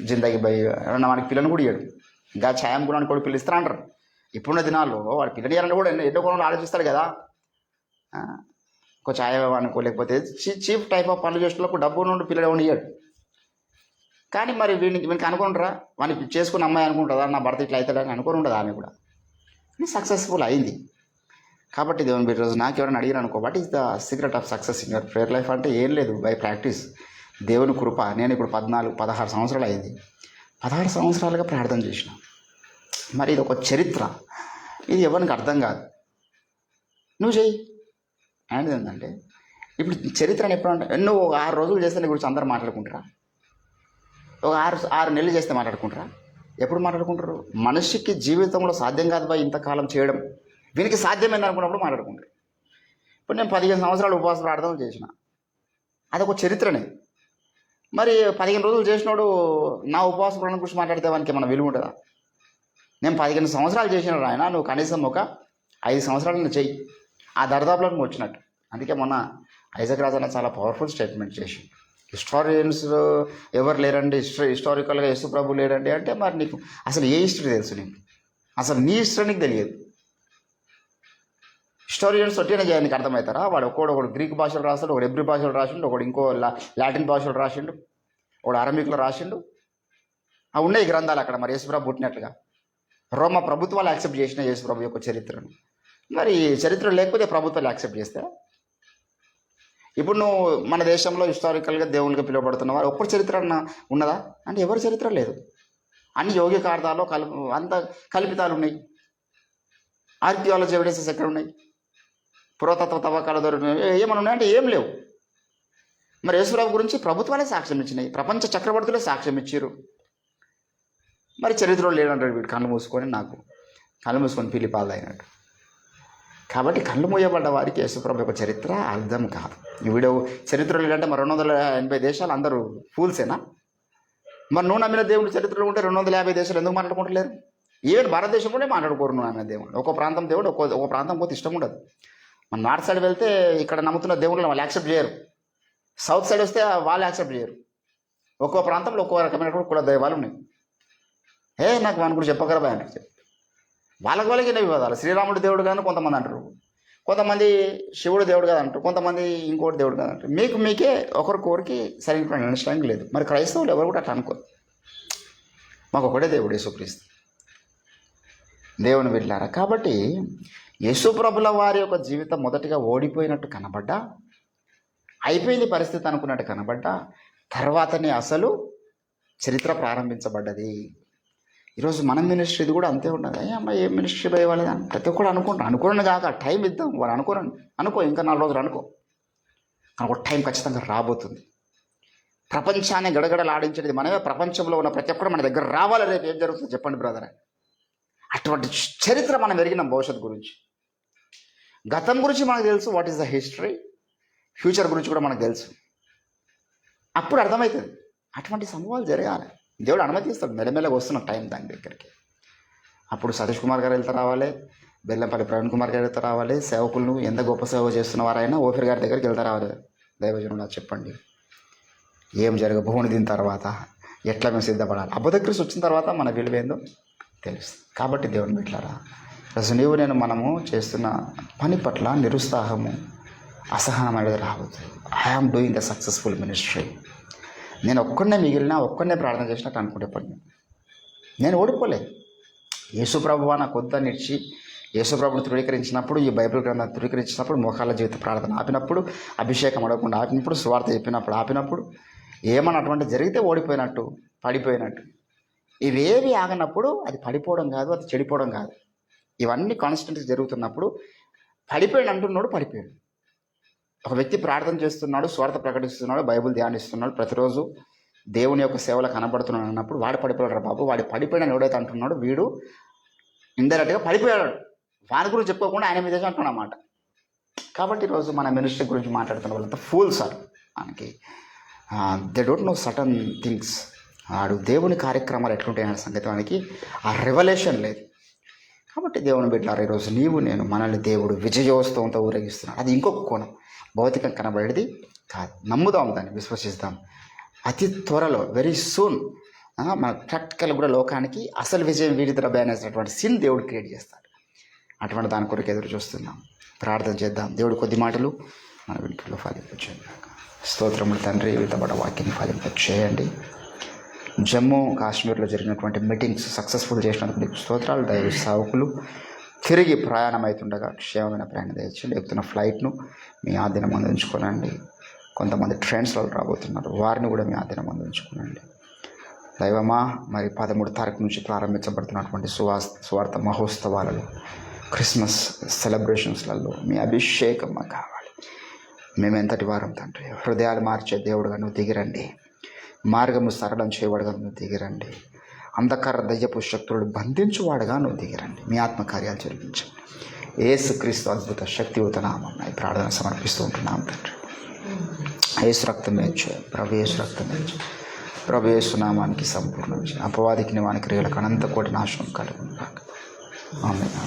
జిందగీ బై ఏమన్నా వాడికి పిల్లని కూడా ఇయ్యాడు. ఇంకా ఛాయం కూడా కూడా పిల్లు ఇస్తా అంటారు. ఇప్పుడున్న దినాల్లో వాడు పిల్లని ఇవ్వాలని కూడా ఎన్నో కొనలు ఆలోచిస్తాడు కదా. ఒక ఛాయ అనుకో, లేకపోతే చీప్ టైప్ ఆఫ్ పనులు చేసేటప్పుడు డబ్బు నుండి పిల్లలు ఎవరు ఇయ్యాడు. కానీ మరి వీనికి అనుకుంటారా, వానికి చేసుకున్న అమ్మాయి అనుకుంటుందా నా భర్త ఇట్లా అవుతాడని అనుకుని ఉండదు. ఆమె కూడా సక్సెస్ఫుల్ అయింది. కాబట్టి దేవుని బిడ్డ రోజు నాకు ఎవరైనా అడిగారు అనుకో, what is the secret of success in your prayer life అంటే ఏం లేదు, బై ప్రాక్టీస్, దేవుని కృప. నేను ఇప్పుడు 16 సంవత్సరాలు అయింది. 16 సంవత్సరాలుగా ప్రార్థన చేసిన. మరి ఇది ఒక చరిత్ర, ఇది ఎవరికి అర్థం కాదు. నువ్వు చెయ్యి అనేది ఏంటంటే, ఇప్పుడు చరిత్రను ఎప్పుడు అంటే నువ్వు 6 రోజులు చేస్తే నీ గురించి అందరూ మాట్లాడుకుంటారా? ఒక 6 నెలలు చేస్తే మాట్లాడుకుంటారా? ఎప్పుడు మాట్లాడుకుంటారు? మనిషికి జీవితంలో సాధ్యం కాదు బా ఇంతకాలం చేయడం, వీనికి సాధ్యమైంది అనుకున్నప్పుడు మాట్లాడుకుంటారు. ఇప్పుడు నేను 15 సంవత్సరాలు ఉపవాస ప్రార్థనలు చేసిన, అదొక చరిత్రనే. మరి 15 రోజులు చేసినాడు నా ఉపవాస ప్రార్థన గురించి మాట్లాడితే వానికి ఏమైనా విలువ ఉంటుందా? నేను 15 సంవత్సరాలు చేసిన ఆయన, నువ్వు కనీసం ఒక 5 సంవత్సరాలను చెయ్యి, ఆ దరిదాపులో నువ్వు వచ్చినట్టు. అందుకే మొన్న ఐజాక్ రాజు అన్న చాలా పవర్ఫుల్ స్టేట్మెంట్ చేసి, హిస్టారియన్స్ ఎవరు లేరండి, హిస్టారికల్గా యేసు ప్రభు లేరండి అంటే, మరి నీకు అసలు ఏ హిస్టరీ తెలుసు? నీకు అసలు నీ హిస్టరీ నీకు తెలియదు. హిస్టారియన్స్ ఒట్టినే నీకు అర్థమవుతారా? వాడు ఒకడు గ్రీక్ భాషలు రాస్తాడు, ఒకడు ఎబ్రి భాషలు రాసిండు, ఒకడు ఇంకో లాటిన్ భాషలు రాసిండు, ఒకడు అరమిక్లో రాసిండు. అవి ఉన్నాయి గ్రంథాలు అక్కడ. మరి యేసుప్రభు పుట్టినట్లుగా రోమ ప్రభుత్వాలు యాక్సెప్ట్ చేసిన యేసుప్రభు యొక్క చరిత్రను. మరి చరిత్ర లేకపోతే ప్రభుత్వాలు యాక్సెప్ట్ చేస్తే, ఇప్పుడు నువ్వు మన దేశంలో హిస్టారికల్గా దేవునిగా పిలువబడుతున్న వారు ఒక్కరి చరిత్ర ఉన్నదా అంటే ఎవరి చరిత్ర లేదు. అన్ని యోగికార్థాలు అంత కల్పితాలు ఉన్నాయి. ఆర్కియాలజీ ఎవిడెన్సెస్ ఎక్కడ ఉన్నాయి? పురాతత్వ తవ్వకాల ద్వారా ఏమన్నా ఉన్నాయంటే ఏం లేవు. మరి యేసుప్రభు గురించి ప్రభుత్వాలే సాక్ష్యం ఇచ్చినాయి, ప్రపంచ చక్రవర్తులే సాక్ష్యం ఇచ్చారు. మరి చరిత్రలో లేడంటాడు వీడు కళ్ళు మూసుకొని, నాకు కళ్ళు మూసుకొని పిలిపాలు అయినట్టు. కాబట్టి కళ్ళు మూయబడ్డ వారికి యేసుప్రభు యొక్క చరిత్ర అర్థం కాదు. వీడు చరిత్ర లేదంటే మరి 280 దేశాలు అందరూ ఫూల్సేనా? మరి నువ్వు నమ్మిన దేవుడు చరిత్రలో ఉంటే 250 దేశాలు ఎందుకు మాట్లాడుకుంటలేరు? ఈవెన్ భారతదేశంలోనే మాట్లాడుకోరు నువ్వు నమ్మిన దేవుడు. ఒక ప్రాంతం దేవుడు ఒక ప్రాంతం పోతే ఇష్టం ఉండదు. మన నార్త్ సైడ్ వెళ్తే ఇక్కడ నమ్ముతున్న దేవుళ్ళు వాళ్ళు యాక్సెప్ట్ చేయరు, సౌత్ సైడ్ వస్తే వాళ్ళు యాక్సెప్ట్ చేయరు. ఒక్కో ప్రాంతంలో ఒక్కో రకమైన కుల దైవాలు ఉన్నాయి. నాకు మన గురించి చెప్పగలవా అంటే వాళ్ళకి వివాదాలు. శ్రీరాముడు దేవుడు కానీ కొంతమంది అంటారు, కొంతమంది శివుడు దేవుడు కాదు అంటారు, కొంతమంది ఇంకోటి దేవుడు కాదు అంటారు. మీకే ఒకరికొకరికి సరైన అండర్స్టాండింగ్ లేదు. మరి క్రైస్తవులు ఎవరు కూడా అట్లా అనుకోరు. మాకు ఒకటే దేవుడు యేసుక్రీస్తు, దేవుని వెళ్ళారా. కాబట్టి యేసుప్రభుల వారి యొక్క జీవితం మొదటిగా ఓడిపోయినట్టు కనబడ్డా, అయిపోయింది పరిస్థితి అనుకున్నట్టు కనబడ్డా, తర్వాతనే అసలు చరిత్ర ప్రారంభించబడ్డది. ఈరోజు మన మినిస్ట్రీ కూడా అంతే ఉన్నది. అమ్మ ఏం మినిస్ట్రీ పోయేవాళ్ళని ప్రతి ఒక్కరు అనుకున్నాను కాక టైం ఇద్దాం. వాడు అనుకో ఇంకా 4 రోజులు అనుకో, కానీ ఒక టైం ఖచ్చితంగా రాబోతుంది. ప్రపంచాన్ని గడగడలాడించేది మనమే. ప్రపంచంలో ఉన్న ప్రతి ఒక్కరు మన దగ్గర రావాలి. రేపు ఏం జరుగుతుందో చెప్పండి బ్రదర్. అటువంటి చరిత్ర మనం ఎరిగినాం. భవిష్యత్తు గురించి, గతం గురించి మనకు తెలుసు, what is the history. Future గురించి కూడా మనకు తెలుసు. అప్పుడు అర్థమవుతుంది. అటువంటి సంభవాలు జరగాలి. దేవుడు అనుమతిస్తాడు. మెల్లమెల్లగా వస్తున్న టైం దాని దగ్గరికి. అప్పుడు సతీష్ కుమార్ గారు వెళ్తా రావాలి, బెల్లంపల్లి ప్రవీణ్ కుమార్ గారు వెళ్తా రావాలి. సేవకులను ఎంత గొప్ప సేవ చేస్తున్నవారైనా ఓఫీర్ గారి దగ్గరికి వెళ్తా రావాలి. దైవజనుడు చెప్పండి ఏం భూమి దీని తర్వాత ఎట్లా మేము సిద్ధపడాలి. అబద్ధక్రీస్తు వచ్చిన తర్వాత మన విలువేందో తెలుస్తుంది. కాబట్టి దేవుని బిడ్డలారా, అసలు మనము చేస్తున్న పని పట్ల నిరుత్సాహము, అసహనం అనేది రాబోతుంది. I am doing the successful ministry. నేను ఒక్కడనే మిగిలినా, ఒక్కడనే ప్రార్థన చేసినట్టు అనుకుంటే పని నేను ఓడిపోలేదు. యేసుప్రభువా నాకు వద్దని ఇచ్చి యేసుప్రభుని ధృవీకరించినప్పుడు, ఈ బైబిల్ గ్రంథాన్ని ధృవీకరించినప్పుడు, మోకాళ్ళ జీవిత ప్రార్థన ఆపినప్పుడు, అభిషేకం అడగకుండా ఆపినప్పుడు, సువార్త చెప్పినప్పుడు ఆపినప్పుడు, ఏమన్నా అటువంటి జరిగితే ఓడిపోయినట్టు, పడిపోయినట్టు. ఇవేవి ఆగినప్పుడు అది పడిపోవడం కాదు, అది చెడిపోవడం కాదు. ఇవన్నీ కాన్స్టెంట్గా జరుగుతున్నప్పుడు పడిపోయాడు అంటున్నాడు, పడిపోయాడు. ఒక వ్యక్తి ప్రార్థన చేస్తున్నాడు, స్వార్థ ప్రకటిస్తున్నాడు, బైబిల్ ధ్యానిస్తున్నాడు, ప్రతిరోజు దేవుని యొక్క సేవలు కనబడుతున్నాడు అన్నప్పుడు వాడు పడిపోయాడు బాబు. వాడు పడిపోయిన ఎవడైతే అంటున్నాడు వీడు ఇండైరెక్ట్గా పడిపోయాడు. వాని గురించి చెప్పుకోకుండా ఆయన మీద అంటున్నమాట. కాబట్టి ఈరోజు మన మినిస్ట్రీ గురించి మాట్లాడుతున్న వాళ్ళంతా ఫూల్స్ సార్. మనకి they don't know certain things. వాడు దేవుని కార్యక్రమాలు ఎట్లుంటాయనే సంగతి వానికి ఆ రెవల్యూషన్ లేదు. కాబట్టి దేవుని బిడ్డలారా, ఈరోజు నీవు నేను మనల్ని దేవుడు విజయోత్సవంతో ఊరేగిస్తున్నాడు. అది ఇంకొక కోణం, భౌతికం కనబడేది కాదు. నమ్ముదాం, దాన్ని విశ్వసిస్తాం. అతి త్వరలో వెరీ సూన్ మన ప్రాక్టికల్ కూడా లోకానికి అసలు విజయం వీడి ద్వారా అనేటువంటి సీన్ దేవుడు క్రియేట్ చేస్తాడు. అటువంటి దాని కొరకు ఎదురు చూస్తున్నాం. ప్రార్థన చేద్దాం. దేవుడు కొద్ది మాటలు మన వెనుకలో ఫలింపచేయండి. స్తోత్రములు తండ్రి, వితబడ వాక్యాన్ని ఫలింపచేయండి. జమ్మూ కాశ్మీర్లో జరిగినటువంటి మీటింగ్స్ సక్సెస్ఫుల్ చేసినందుకు మీకు స్తోత్రాలు. దైవ సేవకులు తిరిగి ప్రయాణం అవుతుండగా క్షేమమైన ప్రయాణం తెచ్చండి. ఎక్కుతున్న ఫ్లైట్ను మీ ఆధీనం అందించుకోనండి. కొంతమంది ట్రైన్స్లో రాబోతున్నారు, వారిని కూడా మీ ఆధీనం అందించుకోనండి. దైవమా, మరి 13 తారీఖు నుంచి ప్రారంభించబడుతున్నటువంటి సువార్త మహోత్సవాలలో, క్రిస్మస్ సెలబ్రేషన్స్లలో మీ అభిషేకం మాకు కావాలి. మేము ఎంతటి వారం తండ్రి, హృదయాలు మార్చే దేవుడుగా నువ్వు దిగిరండి. మార్గము సరళం చేయవాడుగా నువ్వు దిగిరండి. అంధకార దయ్యపు శక్తులను బంధించువాడుగా నువ్వు దిగిరండి. మీ ఆత్మకార్యాలు జరిపించండి. యేసుక్రీస్తు అద్భుత శక్తియుత నామం ఈ ప్రార్థన సమర్పిస్తూ ఉంటున్నాం తండ్రి. యేసు రక్తమే చేయండి ప్రభు, యేసు రక్తమే చేయండి ప్రభు. యేసు నామానికి సంపూర్ణ విజయం, అపవాదికి వాని క్రియలకు అనంత కోటి నాశనం కలుగును. ఆమేన్.